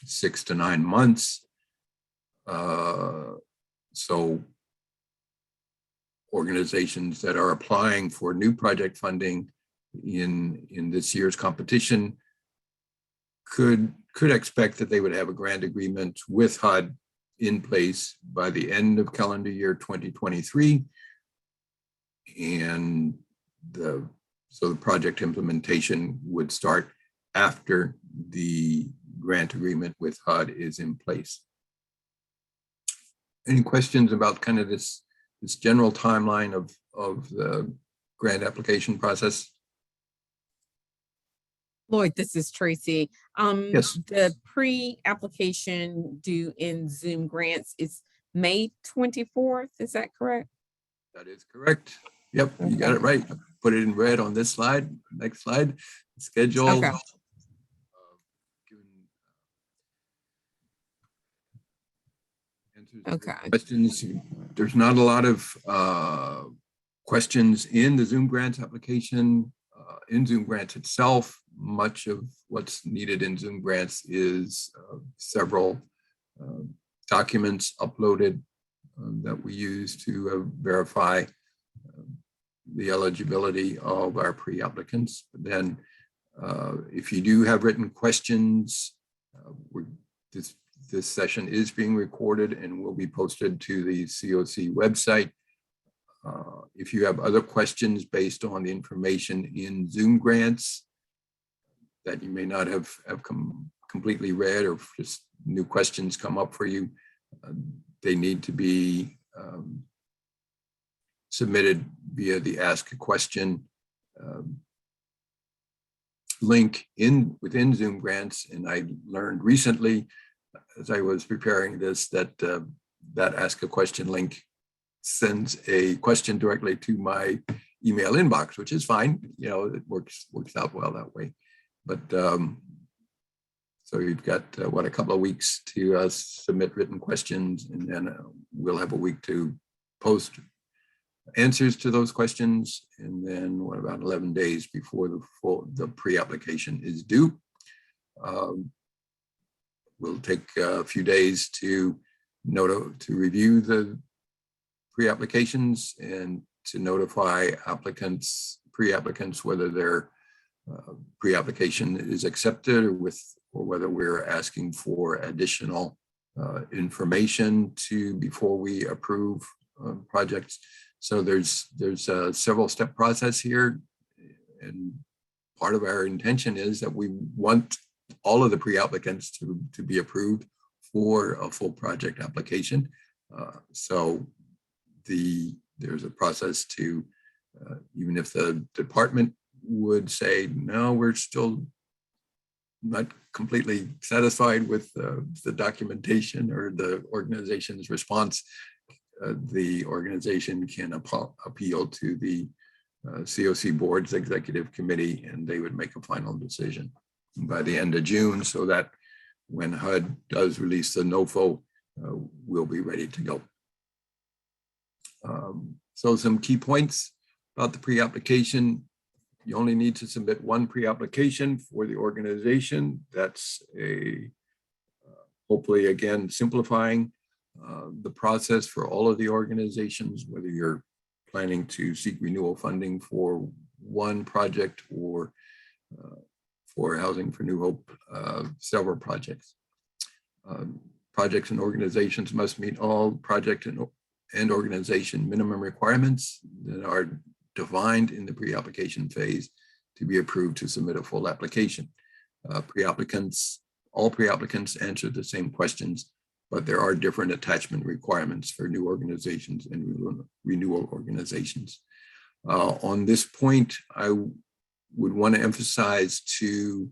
6 to 9 months. So organizations that are applying for new project funding in this year's competition could expect that they would have a grant agreement with HUD in place by the end of calendar year 2023. And so the project implementation would start after the grant agreement with HUD is in place. Any questions about kind of this general timeline of the grant application process? Lloyd, this is Tracy. Yes. The pre-application due in Zoom grants is May 24th. Is that correct? That is correct. Yep, you got it right. Put it in red on this slide. Next slide. Schedule. Okay. Okay. Questions. There's not a lot of questions in the Zoom grants application. in Zoom Grants itself, much of what's needed in Zoom Grants is several documents uploaded that we use to verify the eligibility of our pre-applicants. Then if you do have written questions, this session is being recorded and will be posted to the CoC website. If you have other questions based on the information in Zoom Grants that you may not have completely read, or just new questions come up for you, they need to be submitted via the Ask a Question link within Zoom Grants. And I learned recently, as I was preparing this, that that Ask a Question link sends a question directly to my email inbox, which is fine. You know, it works out well that way. But so you've got a couple of weeks to submit written questions, and then we'll have a week to post answers to those questions, and then about 11 days before the pre-application is due. We'll take a few days to review the pre-applications and to notify pre-applicants whether their pre-application is accepted or whether we're asking for additional information before we approve projects. So there's a several step process here, and part of our intention is that we want all of the pre-applicants to be approved for a full project application. So there's a process to, even if the department would say, no, we're still not completely satisfied with the documentation or the organization's response, the organization can appeal to the CoC board's executive committee, and they would make a final decision by the end of June, so that when HUD does release the NOFO, we'll be ready to go. So some key points about the pre-application. You only need to submit one pre-application for the organization. That's hopefully, again, simplifying the process for all of the organizations, whether you're planning to seek renewal funding for one project or for Housing for New Hope, several projects. Projects and organizations must meet all project and organization minimum requirements that are defined in the pre-application phase to be approved to submit a full application. All pre-applicants answer the same questions, but there are different attachment requirements for new organizations and renewal organizations. On this point, I would want to emphasize to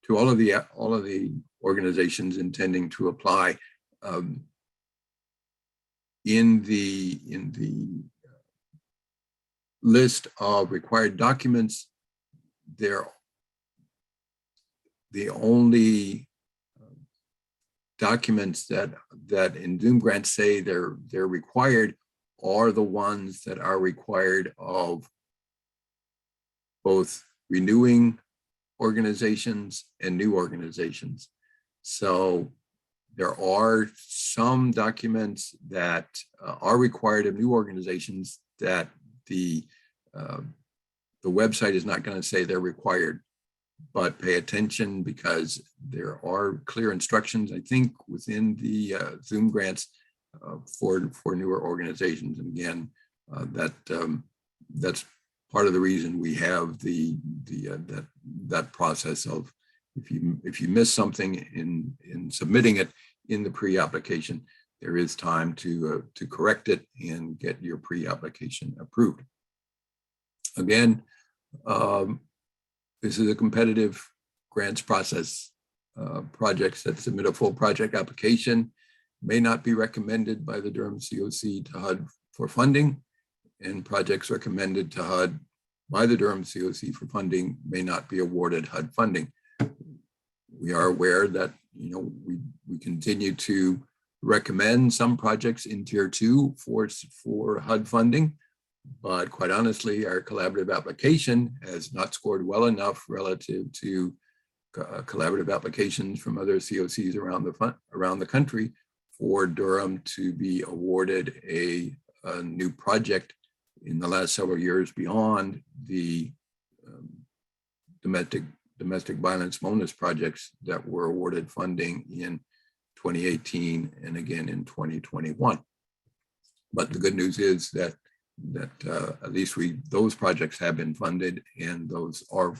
all of the organizations intending to apply, in the list of required documents, the only documents that in Zoom Grants say they're required are the ones that are required of both renewing organizations and new organizations. So there are some documents that are required of new organizations that the website is not going to say they're required, but pay attention because there are clear instructions, I think, within the Zoom Grants for newer organizations. And again, that's part of the reason we have that process of if you miss something in submitting it in the pre-application, there is time to correct it and get your pre-application approved. Again, this is a competitive grants process. Projects that submit a full project application may not be recommended by the Durham CoC to HUD for funding, and projects recommended to HUD by the Durham CoC for funding may not be awarded HUD funding. We are aware that we continue to recommend some projects in Tier 2 for HUD funding, But quite honestly, our collaborative application has not scored well enough relative to collaborative applications from other COCs around the country for Durham to be awarded a new project in the last several years beyond the domestic violence bonus projects that were awarded funding in 2018 and again in 2021. But the good news is that at least those projects have been funded, and those are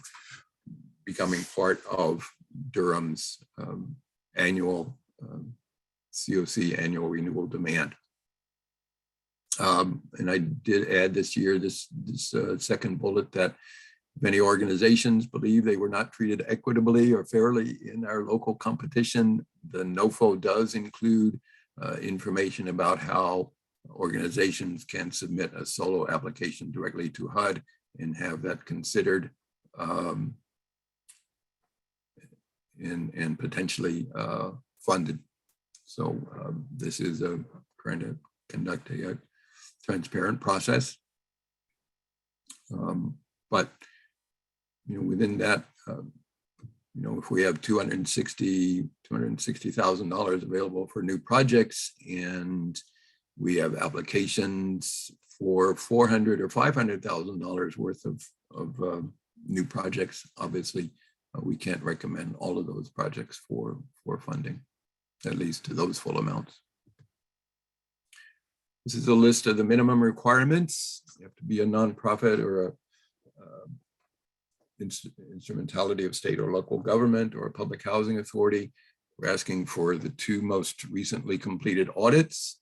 becoming part of Durham's annual CoC annual renewal demand. And I did add this year this second bullet that many organizations believe they were not treated equitably or fairly in our local competition. The NOFO does include information about how organizations can submit a solo application directly to HUD and have that considered and potentially funded. So this is trying to conduct a transparent process. But within that, if we have $260,000 available for new projects, and we have applications for $400,000 or $500,000 worth of new projects, obviously we can't recommend all of those projects for funding, at least to those full amounts. This is a list of the minimum requirements. You have to be a nonprofit or a instrumentality of state or local government or a public housing authority. We're asking for the 2 most recently completed audits.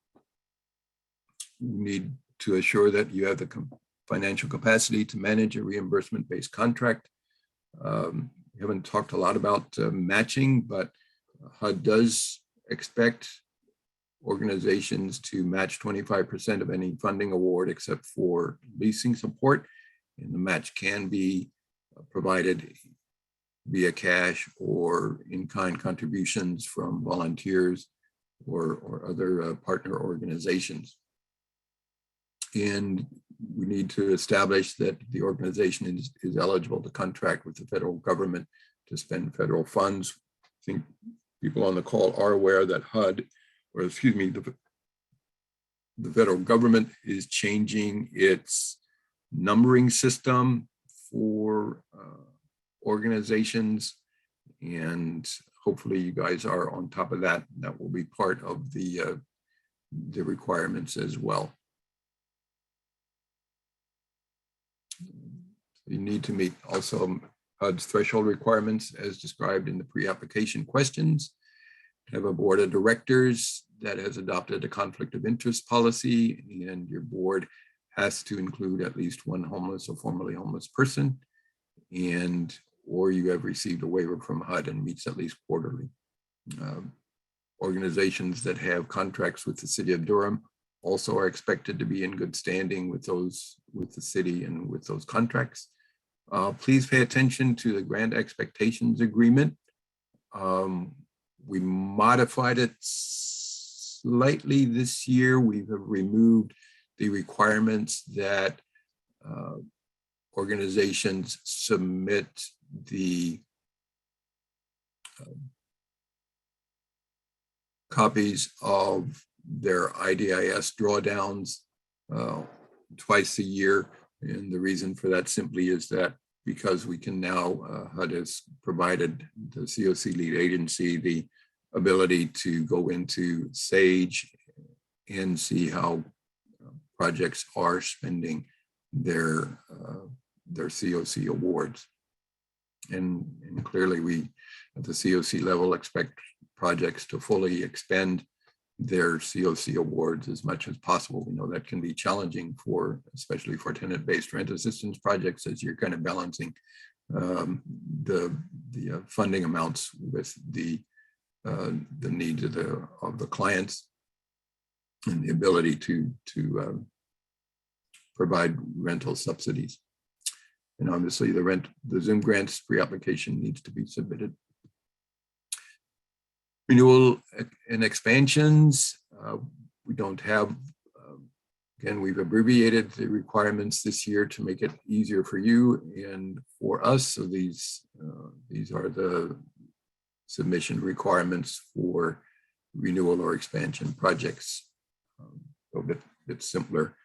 You need to assure that you have the financial capacity to manage a reimbursement-based contract. We haven't talked a lot about matching, but HUD does expect organizations to match 25% of any funding award except for leasing support, and the match can be provided via cash or in-kind contributions from volunteers or other partner organizations. And we need to establish that the organization is eligible to contract with the federal government to spend federal funds. I think people on the call are aware that HUD, or excuse me, the federal government is changing its numbering system for organizations, and hopefully you guys are on top of that. That will be part of the requirements as well. You need to meet also HUD's threshold requirements as described in the pre-application questions. Have a board of directors that has adopted a conflict of interest policy, and your board has to include at least 1 homeless or formerly homeless person, or you have received a waiver from HUD and meets at least quarterly. Organizations that have contracts with the city of Durham also are expected to be in good standing with the city and with those contracts. Please pay attention to the grant expectations agreement. We modified it slightly this year. We have removed the requirements that organizations submit the copies of their IDIS drawdowns twice a year. And the reason for that simply is that because we can now, HUD has provided the CoC lead agency the ability to go into SAGE and see how projects are spending their CoC awards. And clearly we at the CoC level expect projects to fully expend their CoC awards as much as possible. We know that can be challenging especially for tenant-based rent assistance projects, as you're kind of balancing the funding amounts with the needs of the clients and the ability to provide rental subsidies. And obviously the Zoom grants pre-application needs to be submitted. Renewal and expansions, we don't have Again, we've abbreviated the requirements this year to make it easier for you and for us. So these are the submission requirements for renewal or expansion projects. A bit simpler.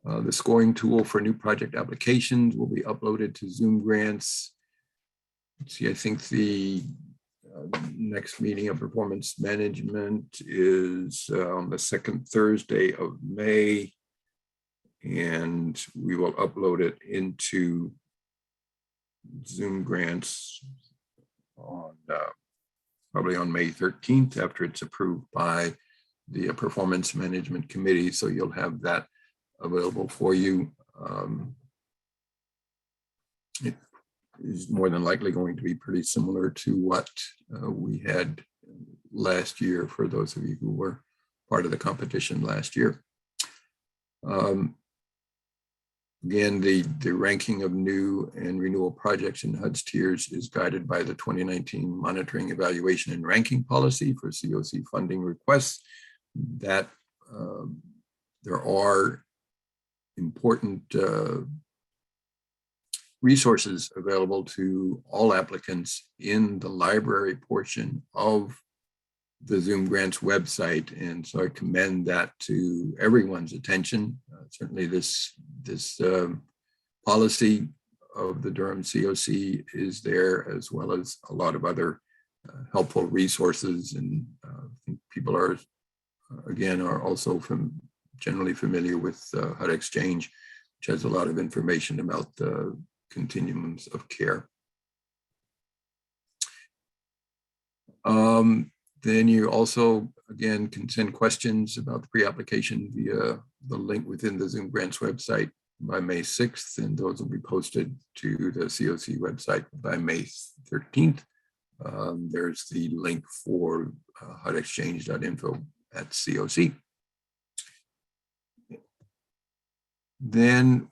The scoring tool for new project applications will be uploaded to Zoom Grants. Let's see, I think the next meeting of performance management is on the second Thursday of May. And we will upload it into Zoom Grants on probably on May 13th after it's approved by the Performance Management Committee. So you'll have that available for you. It is more than likely going to be pretty similar to what we had last year for those of you who were part of the competition last year. Again, the ranking of new and renewal projects in HUD's tiers is guided by the 2019 Monitoring, Evaluation, and Ranking Policy for CoC funding requests. That there are important resources available to all applicants in the library portion of the Zoom Grants website. And so I commend that to everyone's attention. Certainly this policy of the Durham CoC is there, as well as a lot of other helpful resources. And I think people are, again, are also generally familiar with HUD Exchange, which has a lot of information about the continuums of care. Then you also, again, can send questions about the pre-application via the link within the Zoom Grants website by May 6th, and those will be posted to the CoC website by May 13th. There's the link for hudexchange.info@CoC. Then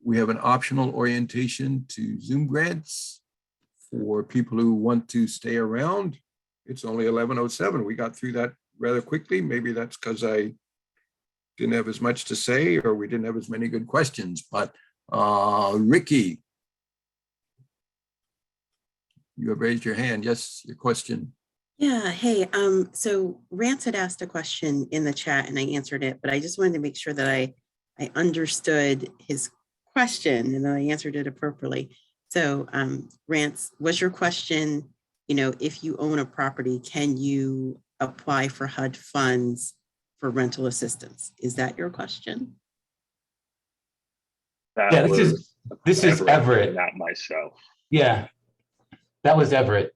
we have an optional orientation to Zoom Grants for people who want to stay around. It's only 11:07. We got through that rather quickly. Maybe that's because I didn't have as much to say, or we didn't have as many good questions. But Ricky, you have raised your hand. Yes, your question. Yeah, hey, so Rance had asked a question in the chat and I answered it, but I just wanted to make sure that I understood his question and that I answered it appropriately. So Rance, was your question, if you own a property, can you apply for HUD funds for rental assistance? Is that your question? Yeah, this is Everett. Not myself. Yeah, that was Everett.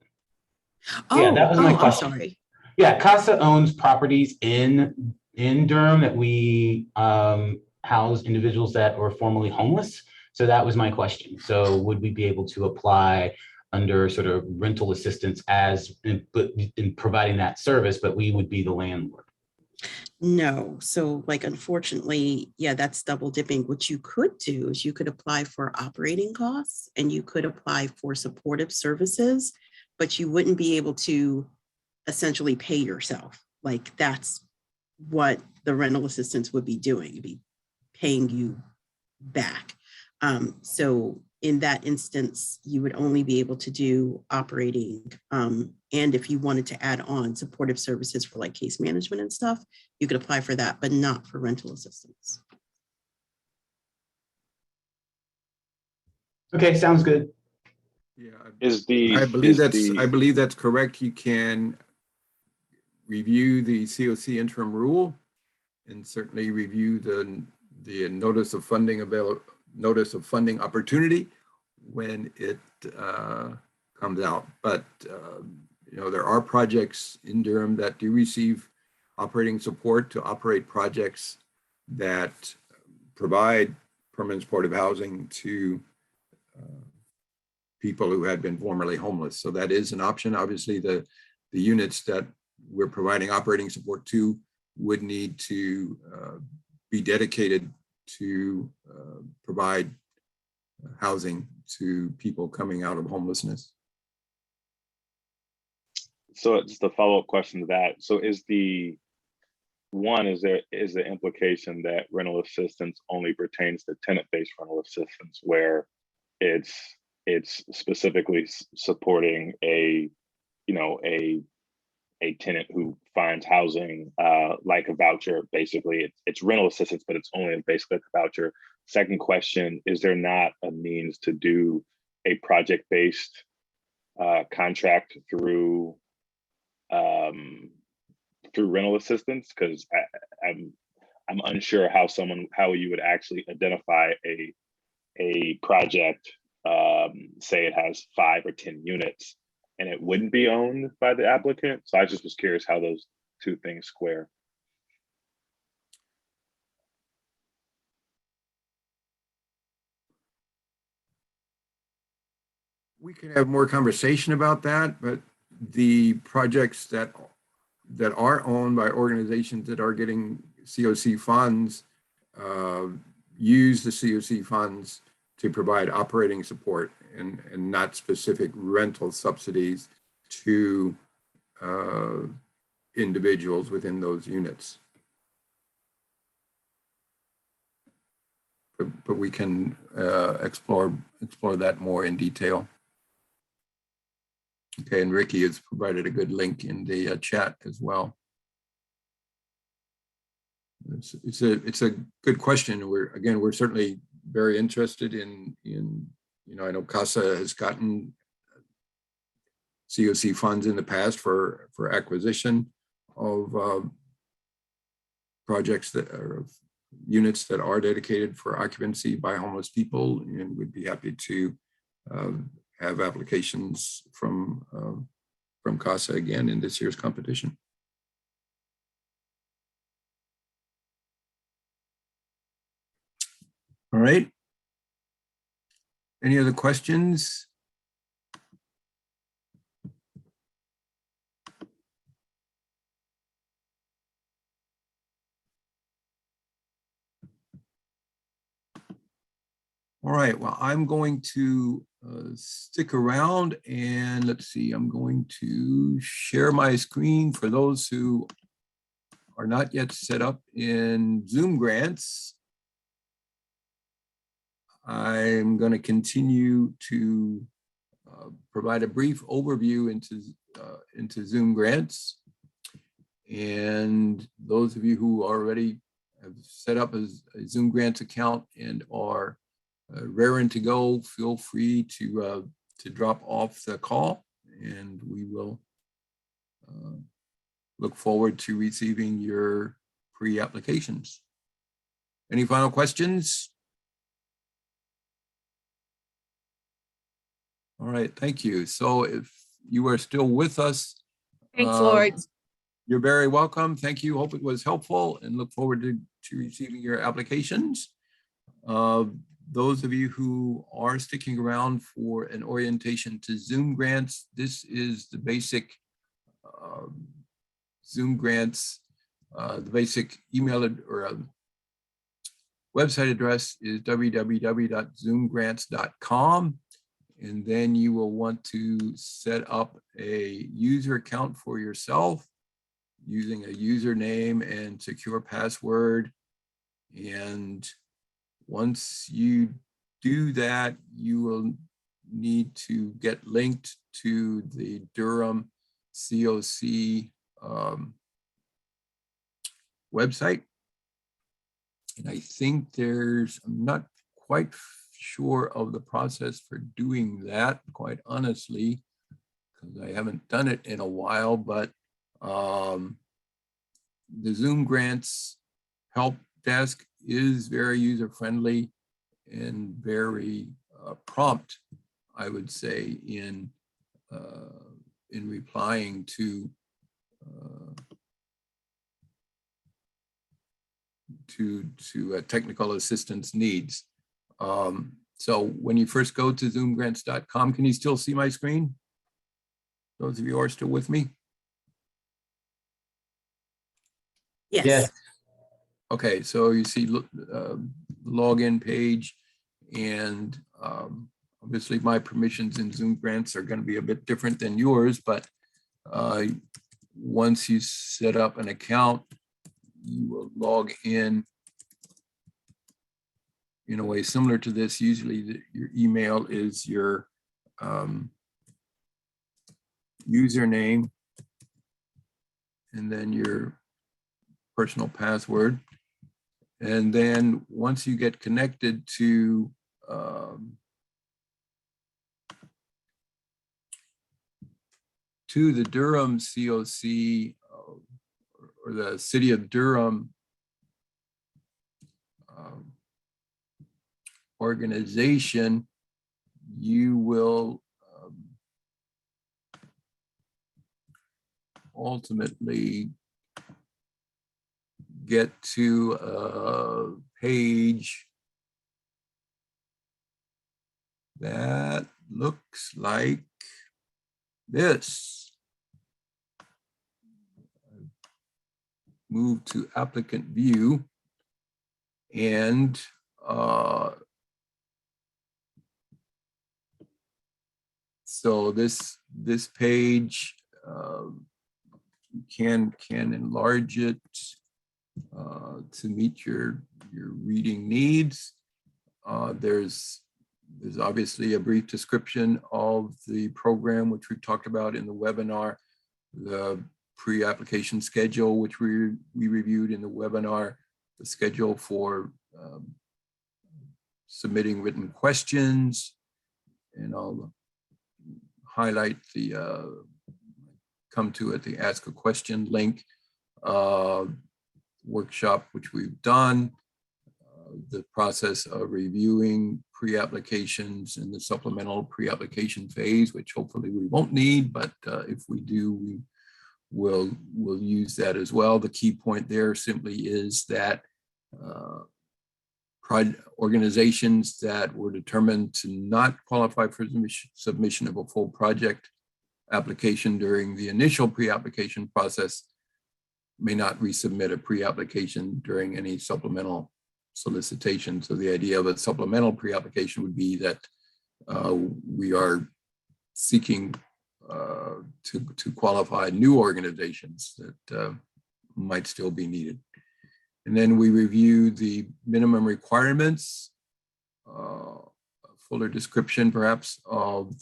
Oh, yeah, that was my I'm question. sorry. Yeah, CASA owns properties in Durham that we house individuals that were formerly homeless. So that was my question. So would we be able to apply under sort of rental assistance in providing that service, but we would be the landlord? No, so unfortunately, yeah, that's double dipping. What you could do is you could apply for operating costs and you could apply for supportive services, but you wouldn't be able to essentially pay yourself. That's what the rental assistance would be doing, it'd be paying you back. So in that instance, you would only be able to do operating. And if you wanted to add on supportive services for case management and stuff, you could apply for that, but not for rental assistance. Okay, sounds good. Yeah, I I believe that's correct. You can review the CoC interim rule and certainly review the notice of funding opportunity when it comes out. But there are projects in Durham that do receive operating support to operate projects that provide permanent supportive housing to people who had been formerly homeless. So that is an option. Obviously, the units that we're providing operating support to would need to be dedicated to provide housing to people coming out of homelessness. So just a follow-up question to that. So is the implication that rental assistance only pertains to tenant-based rental assistance, where it's specifically supporting a tenant who finds housing like a voucher? Basically, it's rental assistance, but it's only basically a voucher. Second question, is there not a means to do a project-based contract through rental assistance? Because I'm unsure how you would actually identify a project, say it has 5 or 10 units, and it wouldn't be owned by the applicant. So I just was curious how those two things square. We can have more conversation about that, but the projects that are owned by organizations that are getting CoC funds use the CoC funds to provide operating support and not specific rental subsidies to individuals within those units. But we can explore that more in detail. Okay, and Ricky has provided a good link in the chat as well. It's a good question. We're certainly very interested in I know CASA has gotten CoC funds in the past for acquisition of projects that are units that are dedicated for occupancy by homeless people, and we'd be happy to have applications from CASA again in this year's competition. All right. Any other questions? All right, well, I'm going to stick around and let's see, I'm going to share my screen for those who are not yet set up in Zoom Grants. I'm going to continue to provide a brief overview into Zoom Grants. And those of you who already have set up a Zoom Grants account and are raring to go, feel free to drop off the call, and we will look forward to receiving your pre-applications. Any final questions? All right, thank you. So if you are still with us, Thanks, Lloyd. You're very welcome. Thank you. Hope it was helpful and look forward to receiving your applications. Those of you who are sticking around for an orientation to Zoom Grants, this is the basic Zoom Grants. The basic email or website address is www.zoomgrants.com. And then you will want to set up a user account for yourself using a username and secure password. And once you do that, you will need to get linked to the Durham CoC website. And I think I'm not quite sure of the process for doing that, quite honestly, because I haven't done it in a while, but the Zoom Grants help desk is very user-friendly and very prompt, I would say, in replying to technical assistance needs. So when you first go to zoomgrants.com, can you still see my screen? Those of you who are still with me? Yes. Yes. Okay, so you see login page, and obviously my permissions in Zoom Grants are going to be a bit different than yours, but Once you set up an account, you will log in a way similar to this. Usually your email is your username and then your personal password. And then once you get connected to the Durham CoC or the City of Durham organization, you will ultimately get to a page that looks like this. Move to applicant view, and so this page can enlarge it to meet your reading needs. There's obviously a brief description of the program, which we talked about in the webinar, the pre-application schedule, which we reviewed in the webinar, the schedule for submitting written questions, and I'll highlight the come to it, the ask a question link workshop, which we've done, the process of reviewing pre-applications in the supplemental pre-application phase, which hopefully we won't need, but if we do, we'll use that as well. The key point there simply is that organizations that were determined to not qualify for submission of a full project application during the initial pre-application process may not resubmit a pre-application during any supplemental solicitation. So the idea of a supplemental pre-application would be that we are seeking to qualify new organizations that might still be needed. And then we review the minimum requirements, a fuller description perhaps of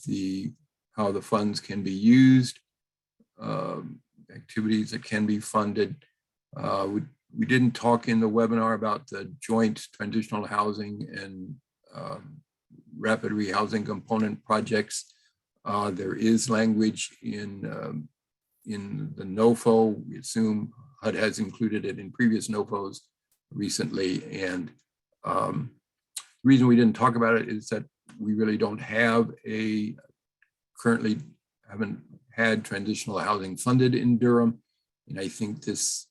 how the funds can be used, activities that can be funded. We didn't talk in the webinar about the joint transitional housing and rapid rehousing component projects. There is language in the NOFO. We assume HUD has included it in previous NOFOs recently. And the reason we didn't talk about it is that we really don't have currently haven't had transitional housing funded in Durham. And I think this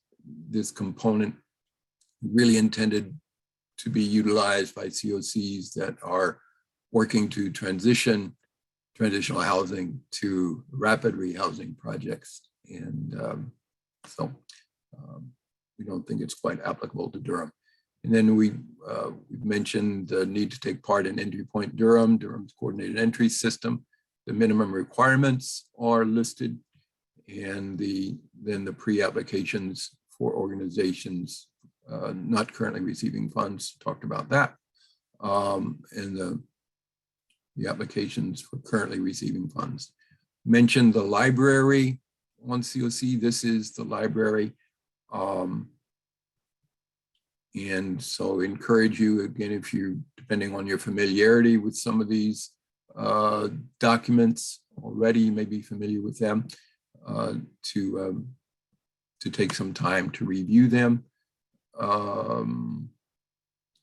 component really intended to be utilized by COCs that are working to transition transitional housing to rapid rehousing projects. And so we don't think it's quite applicable to Durham. And then we mentioned the need to take part in Entry Point Durham, Durham's coordinated entry system. The minimum requirements are listed, and then the pre-applications for organizations not currently receiving funds, talked about that. And the applications for currently receiving funds. Mentioned the library on CoC. This is the library. And so encourage you, again, if you, depending on your familiarity with some of these documents already, you may be familiar with them, to take some time to review them.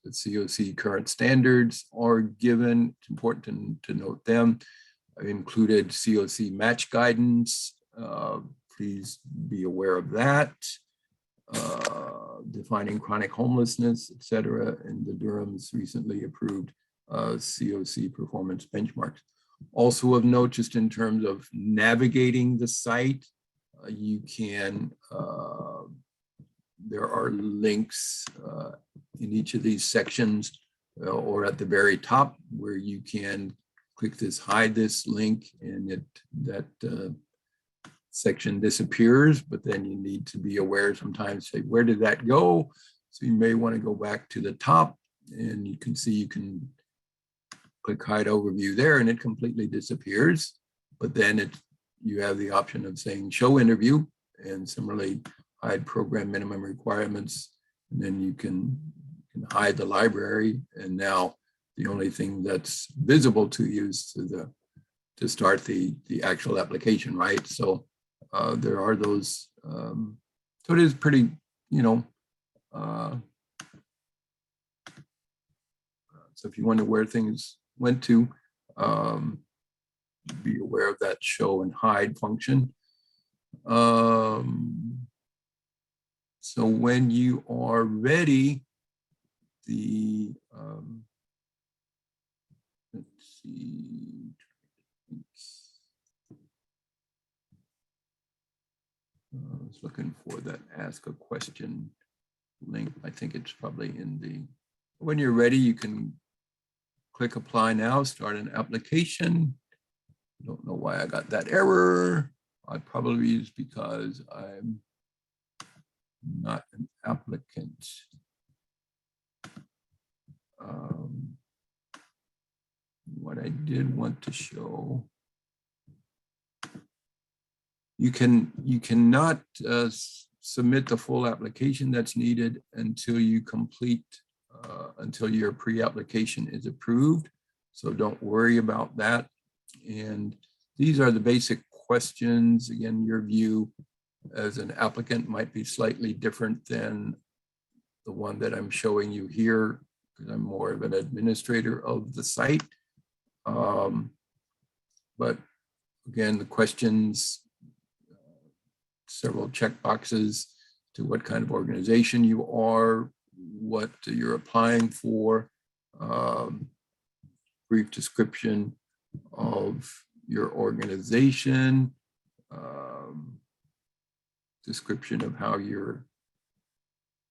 The CoC current standards are given. It's important to note them. I included CoC match guidance. Please be aware of that. Defining chronic homelessness, et cetera, and the Durham's recently approved CoC performance benchmarks. Also of note, just in terms of navigating the site, you can, there are links in each of these sections or at the very top where you can click this, hide this link, and that section disappears, but then you need to be aware sometimes, say, where did that go? So you may want to go back to the top, and you can see you can click hide overview there, and it completely disappears. But then you have the option of saying show interview, and similarly hide program minimum requirements, and then you can hide the library. And now the only thing that's visible to you is to start the actual application, right? So there are those. So it is pretty, so if you wonder where things went to, be aware of that show and hide function. So when you are ready, let's see. I was looking for that ask a question link. I think it's probably when you're ready, you can click apply now, start an application. Don't know why I got that error. I probably is because I'm not an applicant. What I did want to show, you cannot submit the full application that's needed until you complete, until your pre-application is approved. So don't worry about that. And these are the basic questions. Again, your view as an applicant might be slightly different than the one that I'm showing you here, because I'm more of an administrator of the site. But again, the questions, several check boxes to what kind of organization you are, what you're applying for, brief description of your organization, description of how you're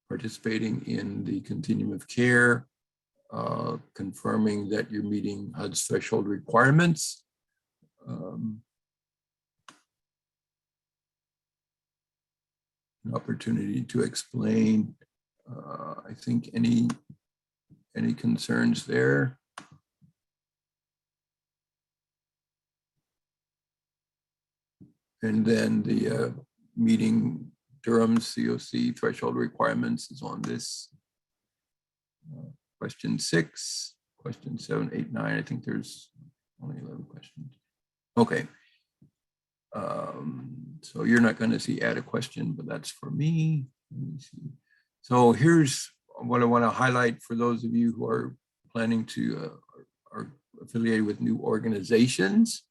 participating in the continuum of care, confirming that you're meeting HUD's threshold requirements. An opportunity to explain, I think, any concerns there. And then the meeting Durham's CoC threshold requirements is on this question 6, question 7, 8, 9. I think there's only 11 questions. Okay. So you're not going to see add a question, but that's for me. Let me see. So here's what I want to highlight for those of you who are planning to are affiliated with new organizations.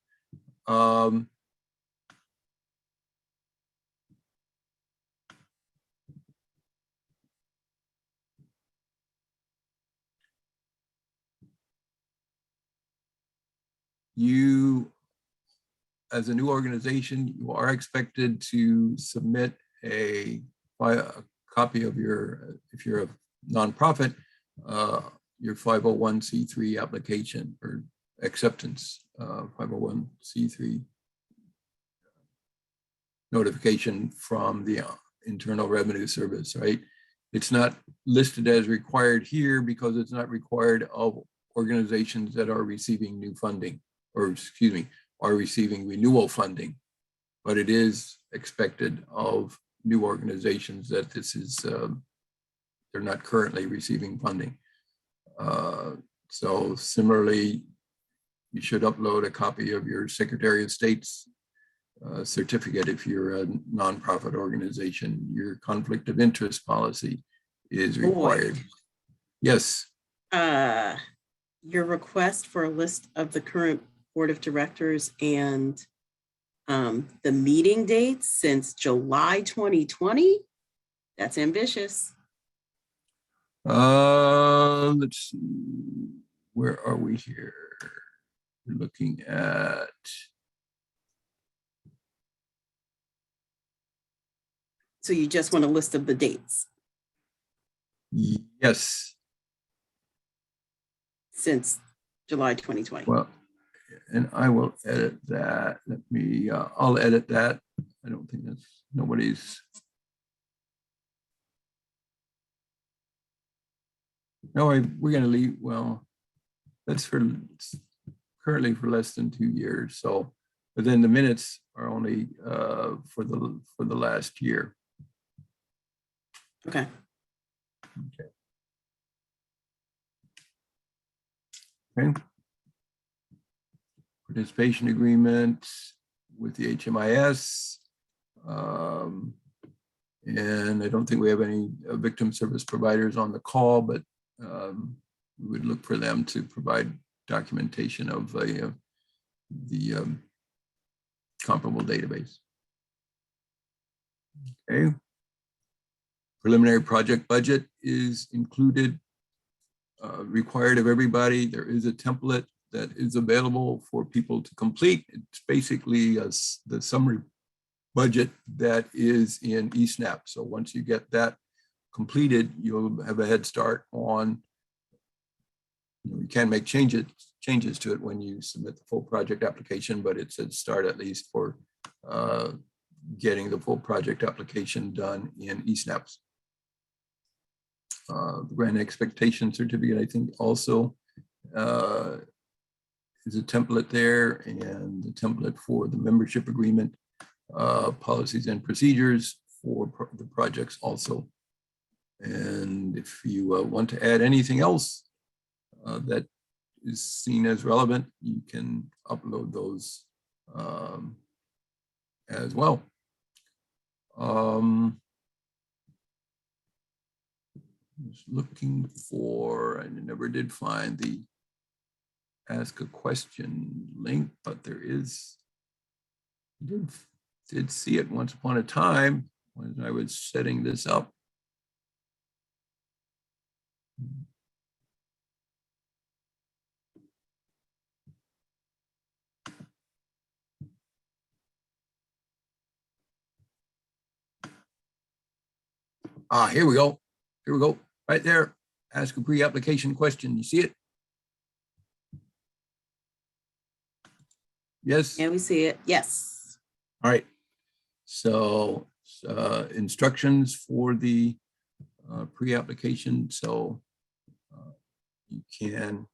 You, as a new organization, you are expected to submit a copy of your, if you're a nonprofit, your 501c3 application or acceptance, 501c3 notification from the Internal Revenue Service, right? It's not listed as required here because it's not required of organizations that are receiving new funding, or excuse me, are receiving renewal funding, but it is expected of new organizations that this is, they're not currently receiving funding. So similarly, you should upload a copy of your Secretary of State's certificate if you're a nonprofit organization. Your conflict of interest policy is required. Boy. Yes. Your request for a list of the current board of directors and the meeting dates since July 2020, that's ambitious. Let's see, where are we here? We're looking at, So you just want a list of the dates yes. since July 2020. Well, and I will edit that. Let me, I'll edit that I don't think that's, nobody's. No, we're gonna leave, well, that's for currently for less than 2 years, so, but then the minutes are only for the last year. Okay. Okay. Participation agreement with the HMIS. And I don't think we have any victim service providers on the call, but we would look for them to provide documentation of the comparable database. Okay. Preliminary project budget is included, required of everybody. There is a template that is available for people to complete. It's basically the summary budget that is in eSNAP. So once you get that completed, you'll have a head start on, you can make changes to it when you submit the full project application, but it's a start at least for getting the full project application done in eSNAPs. The grant expectation certificate, I think, also is a template there, and the template for the membership agreement, policies and procedures for the projects also. And if you want to add anything else that is seen as relevant, you can upload those as well. Was looking for, I never did find the ask a question link, but there is, did see it once upon a time when I was setting this up. Here we go. Here we go. Right there. Ask a pre-application question. You see it? Yes. Yeah, we see it. Yes. All right. So instructions for the pre-application. So you can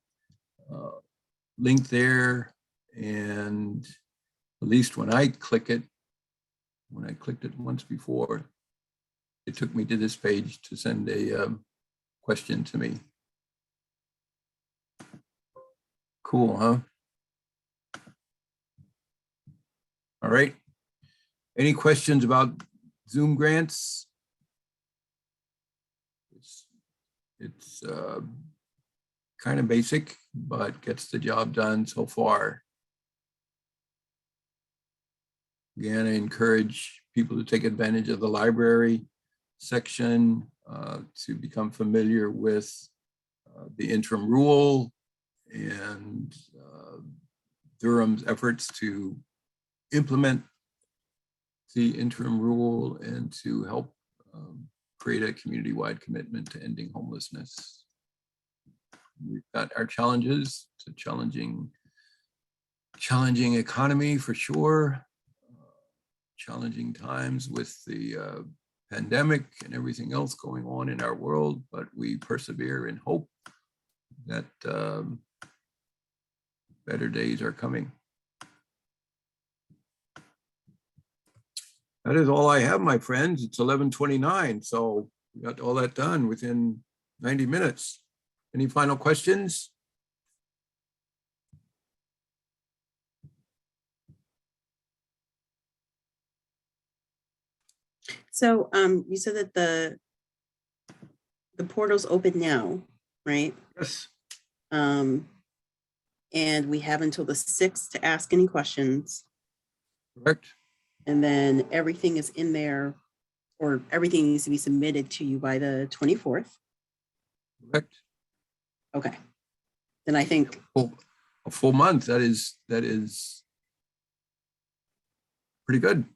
link there, and at least when I clicked it once before, it took me to this page to send a question to me. Cool, huh? All right. Any questions about Zoom grants? It's kind of basic, but gets the job done so far. Again, I encourage people to take advantage of the library section to become familiar with the interim rule and Durham's efforts to implement the interim rule and to help create a community-wide commitment to ending homelessness. We've got our challenges. It's a challenging economy for sure. Challenging times with the pandemic and everything else going on in our world, but we persevere in hope that better days are coming. That is all I have, my friends. It's 11:29, so we got all that done within 90 minutes. Any final questions? So you said that the portal's open now, right? Yes. And we have until the 6th to ask any questions. Correct. And then everything is in there, or everything needs to be submitted to you by the 24th. Correct. Okay. Then I think A full month. That is pretty good.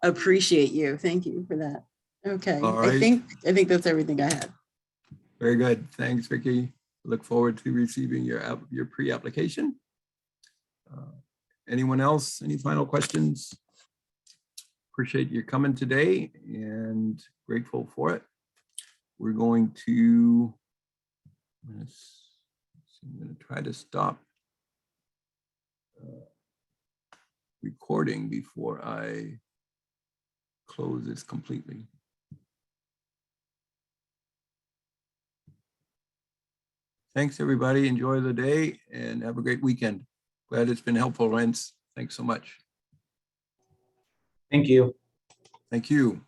appreciate you. Thank you for that. Okay. All right. I think that's everything I had. Very good. Thanks, Vicki. Look forward to receiving your pre-application. Anyone else? Any final questions? Appreciate you coming today and grateful for it. We're going to, I'm going to try to stop recording before I close this completely. Thanks, everybody. Enjoy the day and have a great weekend. Glad it's been helpful, Rents. Thanks so much. Thank you. Thank you.